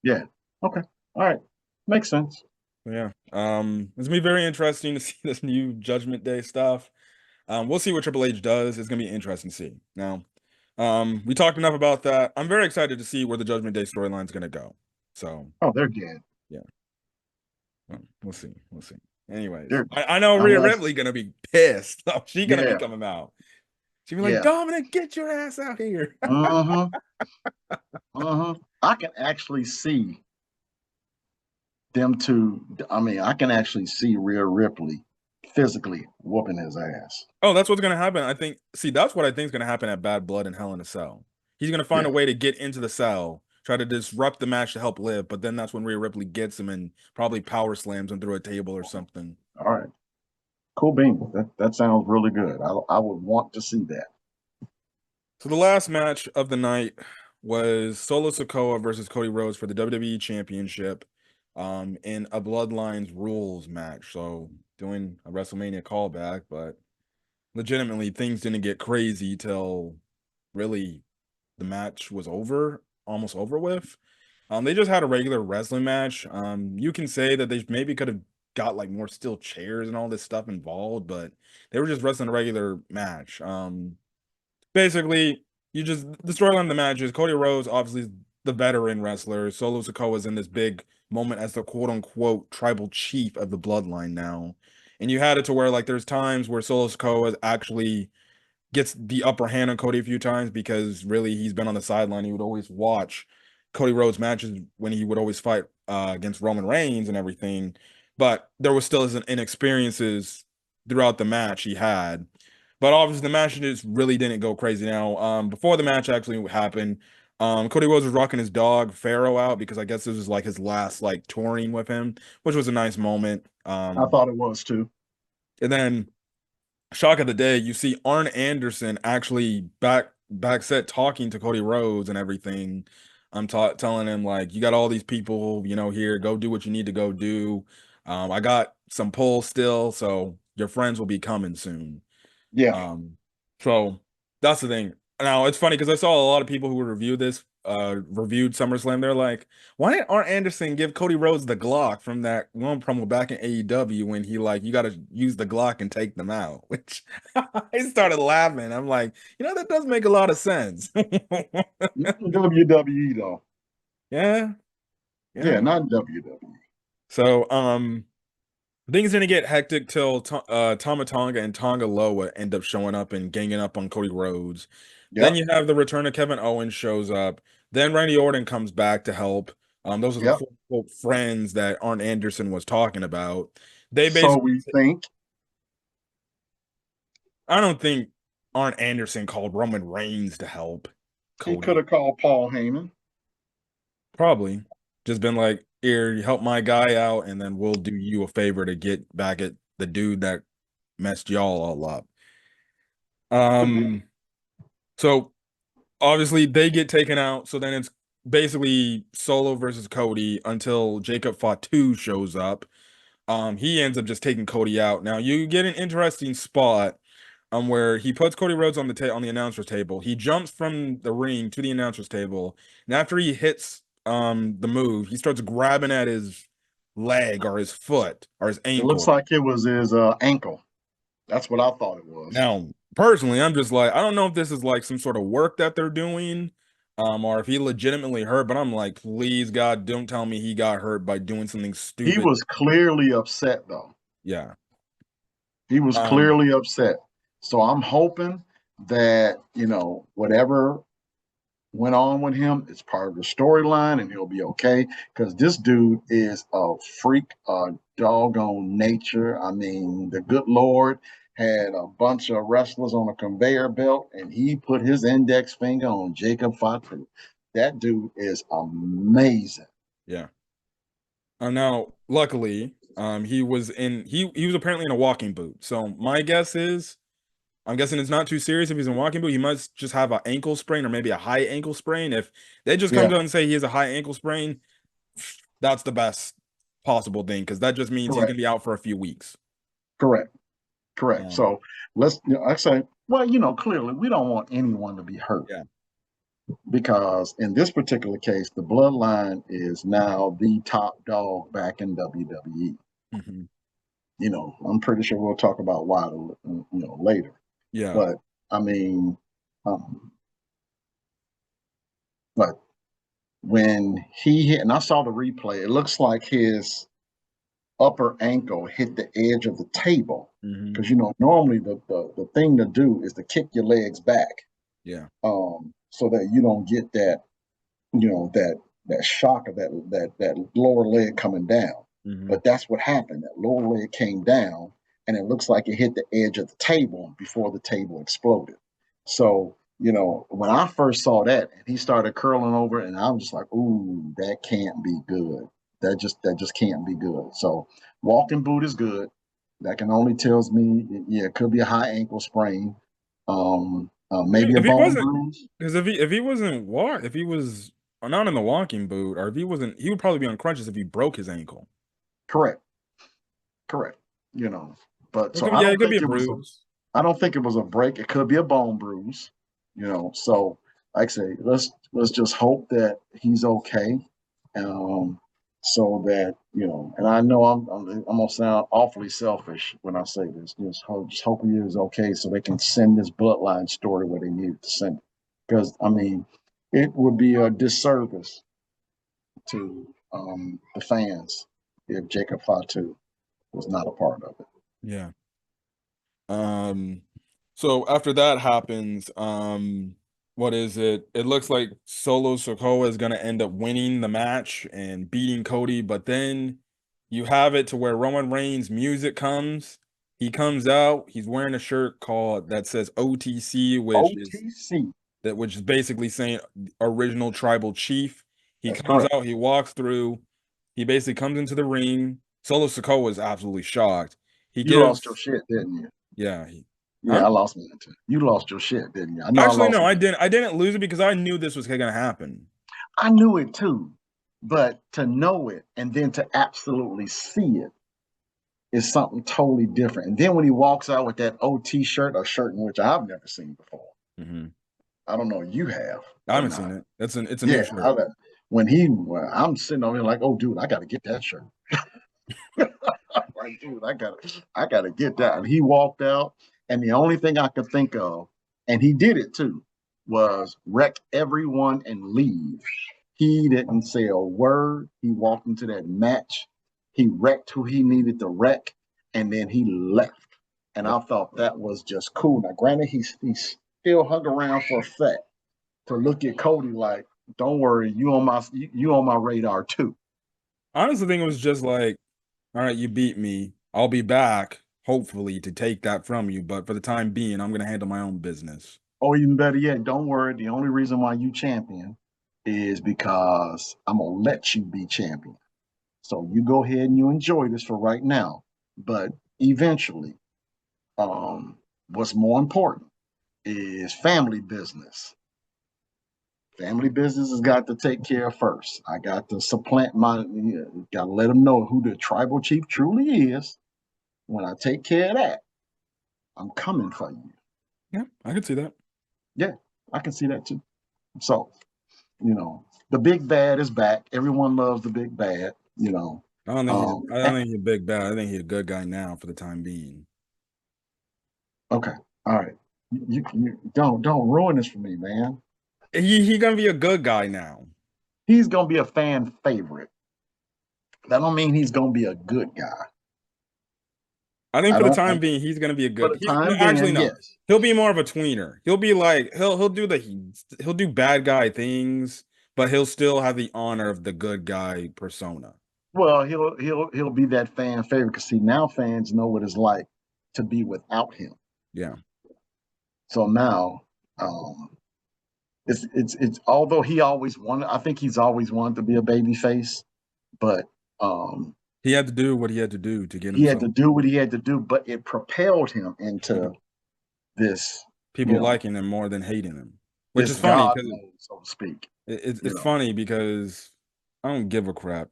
Speaker 2: Yeah. Okay. All right. Makes sense.
Speaker 1: Yeah. It's gonna be very interesting to see this new Judgment Day stuff. We'll see what Triple H does. It's gonna be interesting to see. Now, we talked enough about that. I'm very excited to see where the Judgment Day storyline is gonna go. So
Speaker 2: Oh, they're dead.
Speaker 1: yeah, we'll see. We'll see. Anyways,
Speaker 2: They're
Speaker 1: I know Rhea
Speaker 2: unless
Speaker 1: Ripley gonna be pissed. She gonna be
Speaker 2: yeah,
Speaker 1: coming out. She be like,
Speaker 2: yeah.
Speaker 1: Dominic, get your ass out here.
Speaker 2: Uh-huh. Uh-huh. I can actually see them two. I mean, I can actually see Rhea Ripley physically whooping his ass.
Speaker 1: Oh, that's what's gonna happen. I think. See, that's what I think is gonna happen at Bad Blood and Hell in a Cell. He's gonna find
Speaker 2: Yeah.
Speaker 1: a way to get into the cell, try to disrupt the match to help Liv, but then that's when Rhea Ripley gets him and probably power slams him through a table or something.
Speaker 2: All right. Cool bean. That sounds really good. I would want to see that.
Speaker 1: So the last match of the night was Solo Sikoa versus Cody Rhodes for the WWE Championship, in a Bloodlines rules match. So doing a WrestleMania callback, but legitimately things didn't get crazy till really the match was over, almost over with. They just had a regular wrestling match. You can say that they maybe could have got like more steel chairs and all this stuff involved, but they were just wrestling a regular match. Basically, you just the storyline of the match is Cody Rhodes, obviously is the veteran wrestler. Solo Sikoa is in this big moment as the quote unquote tribal chief of the bloodline now. And you had it to where like there's times where Solo Sikoa actually gets the upper hand on Cody a few times because really he's been on the sideline. He would always watch Cody Rhodes matches when he would always fight against Roman Reigns and everything. But there was still some inexperiences throughout the match he had. But obviously the match just really didn't go crazy. Now, before the match actually happened, Cody Rhodes was rocking his dog Pharaoh out because I guess this was like his last like touring with him, which was a nice moment.
Speaker 2: I thought it was too.
Speaker 1: And then shock of the day, you see Arn Anderson actually back set talking to Cody Rhodes and everything. I'm telling him like, you got all these people, here, go do what you need to go do. I got some pull still, so your friends will be coming soon.
Speaker 2: Yeah.
Speaker 1: So that's the thing. Now it's funny because I saw a lot of people who reviewed SummerSlam. They're like, why didn't Arn Anderson give Cody Rhodes the Glock from that one promo back in AEW when he like, you got to use the Glock and take them out? Which I started laughing. I'm like, that does make a lot of sense.
Speaker 2: WWE though.
Speaker 1: Yeah,
Speaker 2: Yeah,
Speaker 1: yeah.
Speaker 2: not WWE.
Speaker 1: So things didn't get hectic till Tama Tonga and Tonga Loa end up showing up and ganging up on Cody Rhodes. Then
Speaker 2: Yep.
Speaker 1: you have the return of Kevin Owens shows up. Then Randy Orton comes back to help. Those are the
Speaker 2: Yep.
Speaker 1: quote, unquote friends that Arn Anderson was talking about. They
Speaker 2: So
Speaker 1: basically,
Speaker 2: we think
Speaker 1: I don't think Arn Anderson called Roman Reigns to help
Speaker 2: he could
Speaker 1: Cody.
Speaker 2: have called Paul Heyman.
Speaker 1: Probably just been like, here, you help my guy out, and then we'll do you a favor to get back at the dude that messed y'all all up.
Speaker 2: Could be.
Speaker 1: Um, so obviously they get taken out. So then it's basically Solo versus Cody until Jacob Fatu shows up. He ends up just taking Cody out. Now you get an interesting spot where he puts Cody Rhodes on on the announcer's table. He jumps from the ring to the announcer's table, and after he hits the move, he starts grabbing at his leg or his foot or his
Speaker 2: It looks
Speaker 1: ankle.
Speaker 2: like it was his ankle. That's what I thought it was.
Speaker 1: Now, personally, I'm just like, I don't know if this is like some sort of work that they're doing, or if he legitimately hurt, but I'm like, please, God, don't tell me he got hurt by doing something
Speaker 2: He
Speaker 1: stupid.
Speaker 2: was clearly upset though.
Speaker 1: Yeah.
Speaker 2: He was
Speaker 1: Um,
Speaker 2: clearly upset. So I'm hoping that, whatever went on with him, it's part of the storyline and he'll be okay. Because this dude is a freak, doggone nature. I mean, the good Lord had a bunch of wrestlers on a conveyor belt and he put his index finger on Jacob Fatu. That dude is amazing.
Speaker 1: yeah. Now, luckily, he was apparently in a walking boot. So my guess is, I'm guessing it's not too serious if he's in a walking boot. He must just have an ankle sprain or maybe a high ankle sprain. If they just come
Speaker 2: Yeah,
Speaker 1: to and say he has a high ankle sprain, that's the best possible thing because that just means he's
Speaker 2: correct,
Speaker 1: gonna be out for a few weeks.
Speaker 2: correct, correct.
Speaker 1: Um,
Speaker 2: So I say, well, clearly we don't want anyone to be hurt.
Speaker 1: yeah.
Speaker 2: Because in this particular case, the bloodline is now the top dog back in WWE.
Speaker 1: Mhm.
Speaker 2: I'm pretty sure we'll talk about why, later.
Speaker 1: Yeah.
Speaker 2: But I mean, um, but when he hit, and I saw the replay, it looks like his upper ankle hit the edge of the table.
Speaker 1: Mhm.
Speaker 2: Because normally the thing to do is to kick your legs back,
Speaker 1: Yeah.
Speaker 2: so that you don't get that shock of that lower leg coming down.
Speaker 1: Mhm.
Speaker 2: But that's what happened. That lower leg came down, and it looks like it hit the edge of the table before the table exploded. So when I first saw that, and he started curling over, and I'm just like, "Ooh, that can't be good. That just can't be good." So walking boot is good. That can only tells me, yeah, it could be a high ankle sprain,
Speaker 1: Yeah,
Speaker 2: maybe a
Speaker 1: if he
Speaker 2: bone
Speaker 1: wasn't,
Speaker 2: bruise.
Speaker 1: because if he wasn't walk, if he was not in the walking boot, or if he wasn't, he would probably be on crutches if he broke his ankle.
Speaker 2: Correct, correct. You know, but
Speaker 1: It
Speaker 2: so
Speaker 1: could,
Speaker 2: I
Speaker 1: yeah, it
Speaker 2: don't
Speaker 1: could be
Speaker 2: think
Speaker 1: a bruise.
Speaker 2: I don't think it was a break. It could be a bone bruise. You know, so like I say, let's just hope that he's okay. Um, so that and I know I'm gonna sound awfully selfish when I say this. Just hope he is okay, so they can send this bloodline story where they need to send it. Because I mean, it would be a disservice to the fans if Jacob Fatu was not a part of it.
Speaker 1: Yeah. Um, so after that happens, what is it? It looks like Solo Sikoa is gonna end up winning the match and beating Cody, but then you have it to where Roman Reigns' music comes. He comes out, he's wearing a shirt called that says OTC,
Speaker 2: OTC,
Speaker 1: which is basically saying original tribal chief. He
Speaker 2: that's
Speaker 1: comes
Speaker 2: correct.
Speaker 1: out, he walks through, he basically comes into the ring. Solo Sikoa is absolutely shocked. He
Speaker 2: You lost your
Speaker 1: gives,
Speaker 2: shit, didn't you?
Speaker 1: yeah,
Speaker 2: Yeah,
Speaker 1: huh?
Speaker 2: I lost mine too. You lost your shit, didn't you? I know I
Speaker 1: Actually,
Speaker 2: lost
Speaker 1: no, I
Speaker 2: mine.
Speaker 1: didn't. I didn't lose it because I knew this was gonna happen.
Speaker 2: I knew it too, but to know it and then to absolutely see it is something totally different. And then when he walks out with that OT shirt, a shirt in which I've never seen before.
Speaker 1: Hmm.
Speaker 2: I don't know, you have
Speaker 1: I
Speaker 2: or
Speaker 1: haven't seen
Speaker 2: not.
Speaker 1: it. It's a new
Speaker 2: Yeah,
Speaker 1: shirt.
Speaker 2: when I'm sitting over here like, oh, dude, I got to get that shirt. Like, dude, I gotta get that. And he walked out, and the only thing I could think of, and he did it too, was wreck everyone and leave. He didn't say a word. He walked into that match. He wrecked who he needed to wreck, and then he left. And
Speaker 1: Yep.
Speaker 2: I thought that was just cool. Now, granted, he still hung around for a fact to look at Cody like, "Don't worry, you on my radar too."
Speaker 1: Honestly, I think it was just like, all right, you beat me. I'll be back, hopefully, to take that from you. But for the time being, I'm gonna handle my own business.
Speaker 2: Or even better yet, don't worry. The only reason why you champion is because I'm gonna let you be champion. So you go ahead and you enjoy this for right now. But eventually, what's more important is family business. Family business has got to take care of first. I got to supplant got to let them know who the tribal chief truly is. When I take care of that, I'm coming for you.
Speaker 1: Yeah, I could see that.
Speaker 2: Yeah, I can see that too. So the big bad is back. Everyone loves the big bad.
Speaker 1: I don't
Speaker 2: And,
Speaker 1: think he's a big bad. I think he's a good guy now for the time being.
Speaker 2: okay, all right. You don't ruin this for me, man.
Speaker 1: He gonna be a good guy now.
Speaker 2: He's gonna be a fan favorite. That don't mean he's gonna be a good guy.
Speaker 1: I think
Speaker 2: I
Speaker 1: for the
Speaker 2: don't.
Speaker 1: time being, he's gonna be a
Speaker 2: For
Speaker 1: good.
Speaker 2: the
Speaker 1: He no,
Speaker 2: time
Speaker 1: actually
Speaker 2: being,
Speaker 1: no.
Speaker 2: yes.
Speaker 1: He'll be more of a tweener. He'll be like he'll do bad guy things, but he'll still have the honor of the good guy persona.
Speaker 2: Well, he'll be that fan favorite because see now fans know what it's like to be without him.
Speaker 1: Yeah,
Speaker 2: So now, um, it's although he always wanted, I think he's always wanted to be a baby face, but um,
Speaker 1: he had to do what he had to do to get
Speaker 2: he had
Speaker 1: himself
Speaker 2: to do what he had to do, but it propelled him into
Speaker 1: people
Speaker 2: this,
Speaker 1: people liking him more than hating him, which
Speaker 2: this
Speaker 1: is funny
Speaker 2: God
Speaker 1: because
Speaker 2: mode, so to speak. You
Speaker 1: it's
Speaker 2: know,
Speaker 1: funny because I don't give a crap.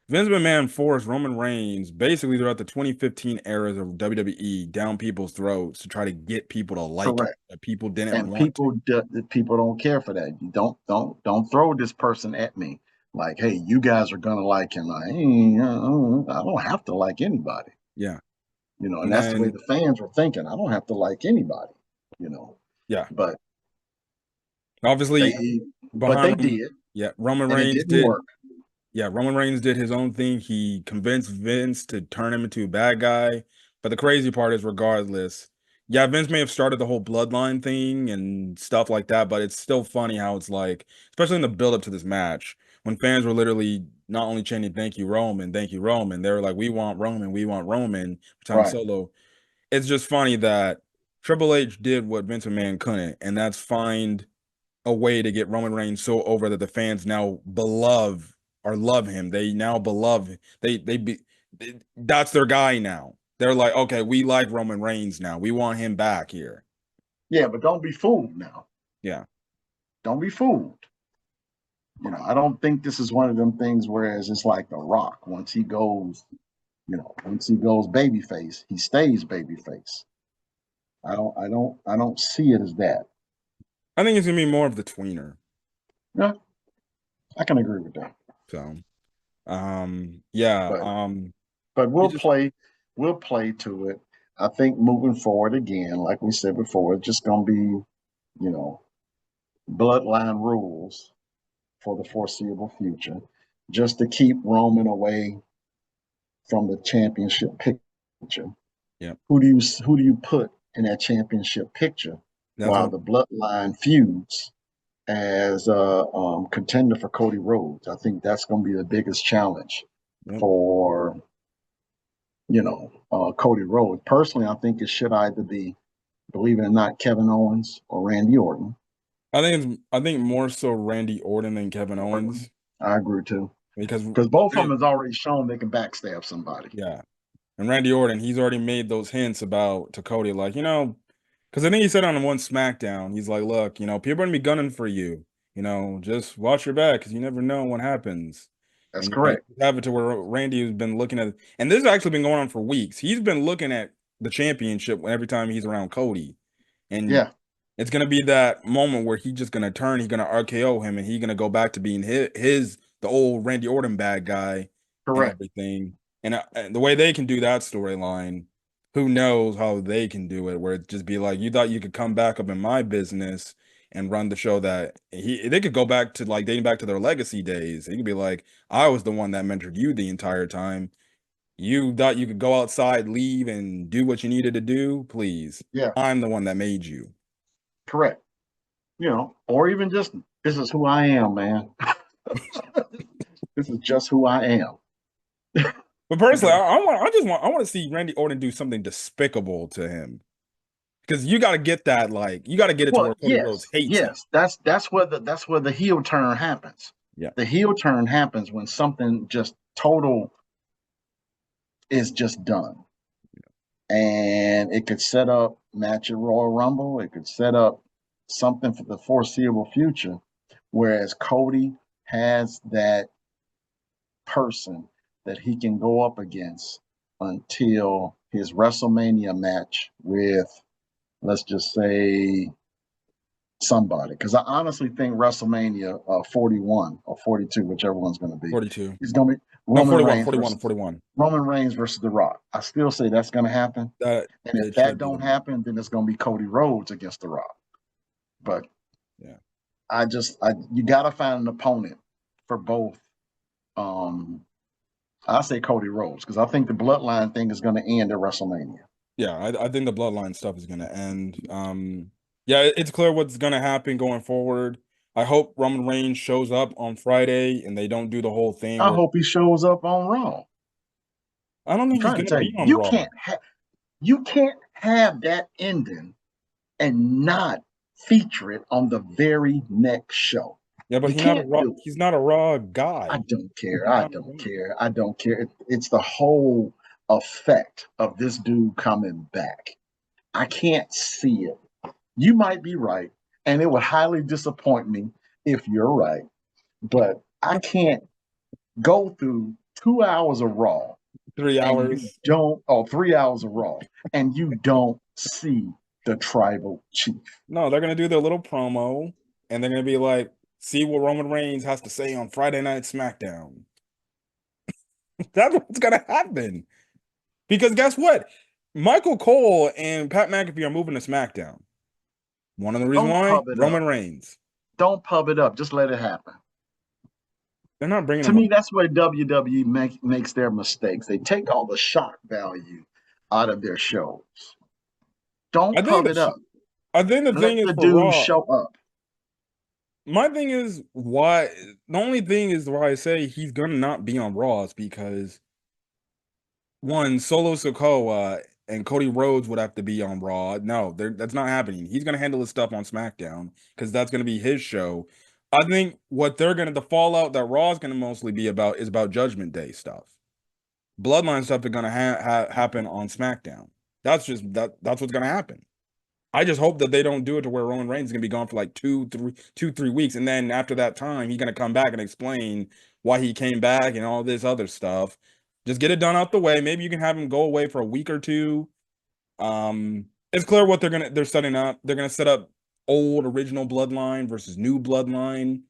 Speaker 1: Vince McMahon forced Roman Reigns basically throughout the 2015 eras of WWE down people's throats to try to get people to like him
Speaker 2: correct.
Speaker 1: that people didn't
Speaker 2: And
Speaker 1: want to.
Speaker 2: people don't care for that. You don't throw this person at me like, hey, you guys are gonna like him. Like, I don't have to like anybody.
Speaker 1: Yeah.
Speaker 2: And
Speaker 1: And
Speaker 2: that's the way
Speaker 1: then
Speaker 2: the fans were thinking. I don't have to like anybody. You know,
Speaker 1: yeah,
Speaker 2: but
Speaker 1: obviously
Speaker 2: they but
Speaker 1: behind
Speaker 2: they
Speaker 1: Roman,
Speaker 2: did,
Speaker 1: yeah, Roman
Speaker 2: and it
Speaker 1: Reigns
Speaker 2: didn't
Speaker 1: did
Speaker 2: work.
Speaker 1: yeah, Roman Reigns did his own thing. He convinced Vince to turn him into a bad guy. But the crazy part is, regardless, yeah, Vince may have started the whole bloodline thing and stuff like that, but it's still funny how it's like, especially in the build up to this match, when fans were literally not only chanting thank you, Roman, they were like, we want Roman for time
Speaker 2: Right.
Speaker 1: solo. It's just funny that Triple H did what Vince McMahon couldn't, and that's find a way to get Roman Reigns so over that the fans now beloved or love him. They now beloved. That's their guy now. they're like, okay, we like Roman Reigns now. We want him back here.
Speaker 2: Yeah, but don't be fooled now.
Speaker 1: Yeah.
Speaker 2: Don't be fooled. I don't think this is one of them things whereas it's like The Rock. Once he goes babyface, he stays babyface. I don't see it as that.
Speaker 1: I think it's gonna be more of the tweener.
Speaker 2: Yeah, I can agree with that.
Speaker 1: So, yeah,
Speaker 2: But but
Speaker 1: you just
Speaker 2: we'll play to it. I think moving forward again, like we said before, it's just gonna be, bloodline rules for the foreseeable future, just to keep Roman away from the championship picture.
Speaker 1: yeah,
Speaker 2: Who do you put in that championship picture
Speaker 1: that's
Speaker 2: while
Speaker 1: what
Speaker 2: the bloodline feuds as a contender for Cody Rhodes? I think that's going to be the biggest challenge
Speaker 1: yep.
Speaker 2: for Cody Rhodes. Personally, I think it should either be, believe it or not, Kevin Owens or Randy Orton.
Speaker 1: I think more so Randy Orton than Kevin
Speaker 2: Orton.
Speaker 1: Owens
Speaker 2: I agree too,
Speaker 1: because
Speaker 2: because both of them has already shown they can backstab somebody.
Speaker 1: yeah, and Randy Orton, he's already made those hints about to Cody, like, because I think he said on one SmackDown, he's like, look, people are gonna be gunning for you. Just watch your back because you never know what happens.
Speaker 2: That's
Speaker 1: And
Speaker 2: correct.
Speaker 1: you have it to where Randy has been looking at, and this has actually been going on for weeks. He's been looking at the championship every time he's around Cody, and
Speaker 2: Yeah,
Speaker 1: it's gonna be that moment where he's just gonna turn, he's gonna RKO him, and he's gonna go back to being the old Randy Orton bad guy and
Speaker 2: correct.
Speaker 1: everything. And the way they can do that storyline, who knows how they can do it? Where it just be like, you thought you could come back up in my business and run the show that they could go back to like dating back to their legacy days. It could be like, I was the one that mentored you the entire time. You thought you could go outside, leave, and do what you needed to do. Please,
Speaker 2: Yeah,
Speaker 1: I'm the one that made you.
Speaker 2: correct. Or even just, this is who I am, man. This is just who I am.
Speaker 1: But personally, I want to see Randy Orton do something despicable to him because you got to get that, like, you got to get it to
Speaker 2: Well,
Speaker 1: where Cody Rhodes
Speaker 2: yes,
Speaker 1: hates him.
Speaker 2: yes. That's where the heel turn happens.
Speaker 1: Yeah,
Speaker 2: The heel turn happens when something just total is just done. And it could set up match at Royal Rumble. It could set up something for the foreseeable future. Whereas Cody has that person that he can go up against until his WrestleMania match with, let's just say, somebody. Because I honestly think WrestleMania 41 or 42, whichever one's going to be,
Speaker 1: 42.
Speaker 2: is going to be
Speaker 1: No,
Speaker 2: Roman
Speaker 1: 41,
Speaker 2: Reigns
Speaker 1: 41,
Speaker 2: versus
Speaker 1: 41.
Speaker 2: The Rock. I still say that's going to happen.
Speaker 1: That
Speaker 2: And if
Speaker 1: it
Speaker 2: that
Speaker 1: should be
Speaker 2: don't
Speaker 1: the one.
Speaker 2: happen, then it's going to be Cody Rhodes against The Rock. But
Speaker 1: Yeah.
Speaker 2: you got to find an opponent for both. Um, I say Cody Rhodes because I think the bloodline thing is going to end at WrestleMania.
Speaker 1: Yeah, I think the bloodline stuff is gonna end. Yeah, it's clear what's gonna happen going forward. I hope Roman Reigns shows up on Friday and they don't do the whole thing
Speaker 2: I
Speaker 1: where
Speaker 2: hope he shows up on Raw.
Speaker 1: I don't
Speaker 2: I'm
Speaker 1: think he's
Speaker 2: trying to
Speaker 1: gonna
Speaker 2: tell
Speaker 1: be
Speaker 2: you,
Speaker 1: on Raw.
Speaker 2: you can't have that ending and not feature it on the very next show.
Speaker 1: Yeah, but
Speaker 2: You can't do it.
Speaker 1: he's not a Raw
Speaker 2: I
Speaker 1: guy.
Speaker 2: don't care.
Speaker 1: He's
Speaker 2: I
Speaker 1: not a
Speaker 2: don't
Speaker 1: Raw.
Speaker 2: care. I don't care. It's the whole effect of this dude coming back. I can't see it. You might be right, and it would highly disappoint me if you're right, but I can't go through 2 hours of Raw
Speaker 1: Three
Speaker 2: and you
Speaker 1: hours.
Speaker 2: don't, or 3 hours of Raw, and you don't see the tribal chief.
Speaker 1: No, they're gonna do their little promo and they're gonna be like, see what Roman Reigns has to say on Friday Night SmackDown. That's what's gonna happen. Because guess what? Michael Cole and Pat McAfee are moving to SmackDown. One of the reasons
Speaker 2: Don't
Speaker 1: why?
Speaker 2: pub it
Speaker 1: Roman
Speaker 2: up.
Speaker 1: Reigns.
Speaker 2: Don't pub it up. Just let it happen.
Speaker 1: They're not bringing
Speaker 2: To
Speaker 1: him up.
Speaker 2: me, that's where WWE makes their mistakes. They take all the shock value out of their shows. Don't
Speaker 1: I think
Speaker 2: pub
Speaker 1: the
Speaker 2: it up.
Speaker 1: I think the
Speaker 2: Let
Speaker 1: thing is
Speaker 2: the
Speaker 1: for
Speaker 2: dude
Speaker 1: Raw.
Speaker 2: show up.
Speaker 1: My thing is why the only thing is why I say he's gonna not be on Raw is because one, Solo Sikoa and Cody Rhodes would have to be on Raw. No, that's not happening. He's gonna handle his stuff on SmackDown because that's gonna be his show. I think what the fallout that Raw is gonna mostly be about is about Judgment Day stuff. Bloodline stuff is gonna happen on SmackDown. That's what's gonna happen. I just hope that they don't do it to where Roman Reigns is gonna be gone for like 3 weeks, and then after that time, he's gonna come back and explain why he came back and all this other stuff. Just get it done out the way. Maybe you can have him go away for a week or two. It's clear what they're setting up. They're gonna set up old original bloodline versus new bloodline.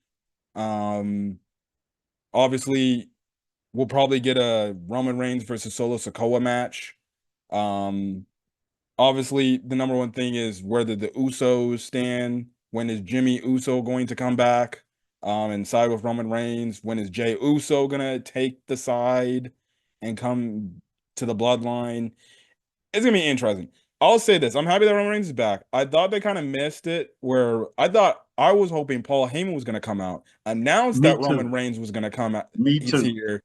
Speaker 1: Um, Obviously, we'll probably get a Roman Reigns versus Solo Sikoa match. Um, Obviously, the number one thing is whether the Usos stand. When is Jimmy Uso going to come back and side with Roman Reigns? When is Jey Uso gonna take the side and come to the bloodline? It's gonna be interesting. I'll say this: I'm happy that Roman Reigns is back. I thought they kind of missed it, where I was hoping Paul Heyman was gonna come out, announce
Speaker 2: Me
Speaker 1: that
Speaker 2: too.
Speaker 1: Roman Reigns was gonna come out.
Speaker 2: Me
Speaker 1: He's
Speaker 2: too.
Speaker 1: here.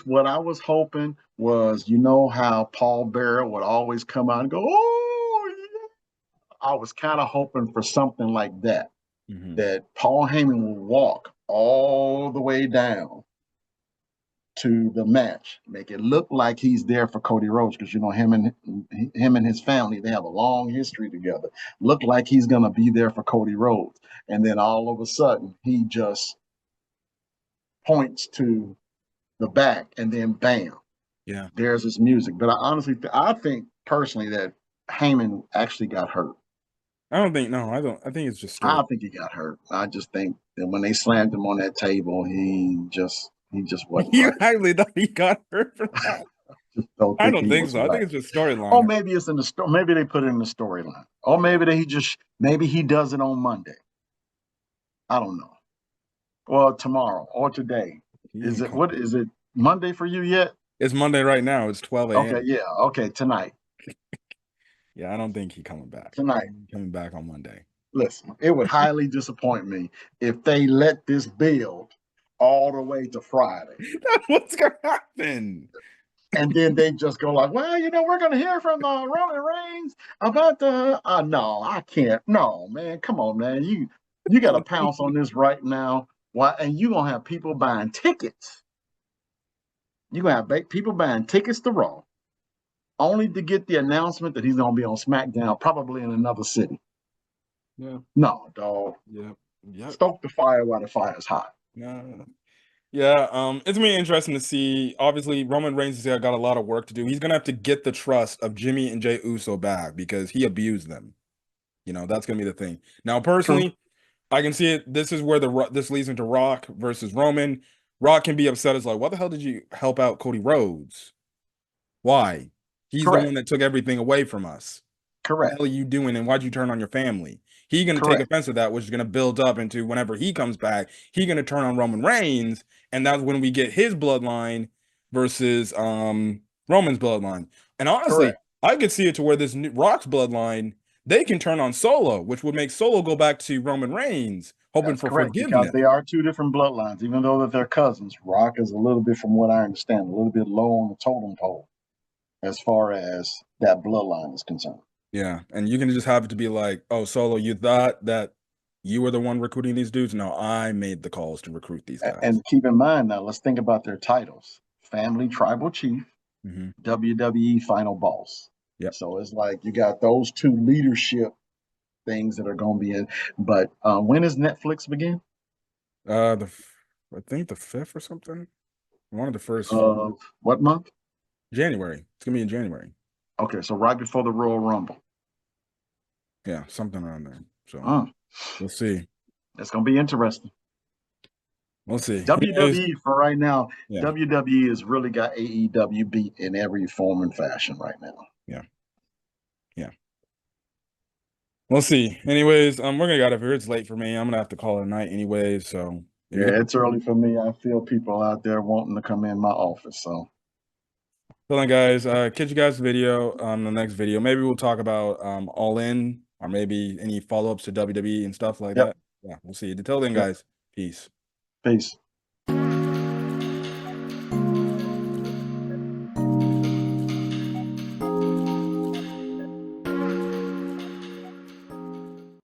Speaker 2: What I was hoping was, you know how Paul Bearer would always come out and go, "Oh, yeah." I was kind of hoping for something like that.
Speaker 1: Mhm.
Speaker 2: That Paul Heyman will walk all the way down to the match, make it look like he's there for Cody Rhodes, because you know him and his family, they have a long history together. Look like he's gonna be there for Cody Rhodes, and then all of a sudden he just points to the back, and then bam,
Speaker 1: Yeah.
Speaker 2: there's his music. But I think personally that Heyman actually got hurt.
Speaker 1: I don't think no, I don't. I think it's just story.
Speaker 2: I think he got hurt. I just think that when they slammed him on that table, he just wasn't
Speaker 1: You
Speaker 2: right.
Speaker 1: actually thought he got hurt for that?
Speaker 2: Just don't
Speaker 1: I
Speaker 2: think
Speaker 1: don't
Speaker 2: he
Speaker 1: think
Speaker 2: was
Speaker 1: so. I think
Speaker 2: right.
Speaker 1: it's just
Speaker 2: Or
Speaker 1: storyline.
Speaker 2: maybe it's in the story. Maybe they put it in the storyline. Or maybe he does it on Monday. I don't know. Or tomorrow or today.
Speaker 1: He
Speaker 2: Is
Speaker 1: ain't
Speaker 2: it
Speaker 1: coming.
Speaker 2: what is it Monday for you yet?
Speaker 1: It's Monday right now. It's 12
Speaker 2: Okay,
Speaker 1: a.m.
Speaker 2: yeah. Okay, tonight.
Speaker 1: Yeah, I don't think he coming back.
Speaker 2: Tonight.
Speaker 1: He's coming back on Monday.
Speaker 2: Listen, it would highly disappoint me if they let this build all the way to Friday.
Speaker 1: That's what's gonna happen.
Speaker 2: And then they just go like, well, we're going to hear from Roman Reigns about the. No, I can't. No, man, come on, man. You got to pounce on this right now. Why? And you gonna have people buying tickets. You gonna have people buying tickets to Raw only to get the announcement that he's gonna be on SmackDown, probably in another city.
Speaker 1: Yeah.
Speaker 2: No, dog.
Speaker 1: Yep. Yep.
Speaker 2: Stoke the fire while the fire's hot.
Speaker 1: No. Yeah, it's gonna be interesting to see. Obviously, Roman Reigns has got a lot of work to do. He's gonna have to get the trust of Jimmy and Jey Uso back because he abused them. That's gonna be the thing. Now,
Speaker 2: True.
Speaker 1: personally, I can see it. This is where this leads into Rock versus Roman. Rock can be upset as like, "What the hell did you help out Cody Rhodes? Why? He's the one
Speaker 2: Correct.
Speaker 1: that took everything away from us. What the
Speaker 2: Correct.
Speaker 1: hell are you doing? And why'd you turn on your family?" He's gonna take
Speaker 2: Correct.
Speaker 1: offense to that, which is gonna build up into whenever he comes back, he's gonna turn on Roman Reigns, and that's when we get his bloodline versus Roman's bloodline. And honestly,
Speaker 2: Correct.
Speaker 1: I could see it to where this new Rock's bloodline, they can turn on Solo, which would make Solo go back to Roman Reigns, hoping
Speaker 2: That's
Speaker 1: for
Speaker 2: correct, because
Speaker 1: forgiveness.
Speaker 2: they are two different bloodlines, even though that they're cousins. Rock is a little bit, from what I understand, a little bit low on the totem pole as far as that bloodline is concerned.
Speaker 1: Yeah, and you can just have it to be like, "Oh, Solo, you thought that you were the one recruiting these dudes? No, I made the calls to recruit these guys."
Speaker 2: And keep in mind now, let's think about their titles: Family Tribal Chief,
Speaker 1: Hmm.
Speaker 2: WWE Final Boss.
Speaker 1: Yep.
Speaker 2: So it's like you got those two leadership things that are going to be in. But when is Netflix begin?
Speaker 1: I think the 5th or something. One of the first
Speaker 2: Of what month?
Speaker 1: January. It's gonna be in January.
Speaker 2: Okay, so right before the Royal Rumble.
Speaker 1: Yeah, something around there. So
Speaker 2: Mm,
Speaker 1: we'll see.
Speaker 2: it's going to be interesting.
Speaker 1: We'll see. Anyways,
Speaker 2: WWE for right now,
Speaker 1: yeah,
Speaker 2: WWE has really got AEW beat in every form and fashion right now.
Speaker 1: yeah, yeah. We'll see. Anyways, we're gonna get out of here. It's late for me. I'm gonna have to call it a night anyways. So if you
Speaker 2: Yeah, it's early for me. I feel people out there wanting to come in my office. So
Speaker 1: guys, catch you guys video on the next video. Maybe we'll talk about All In or maybe any follow-ups to WWE and stuff like
Speaker 2: yep,
Speaker 1: that. Yeah, we'll see. Until then,
Speaker 2: yep.
Speaker 1: guys, peace.
Speaker 2: Peace.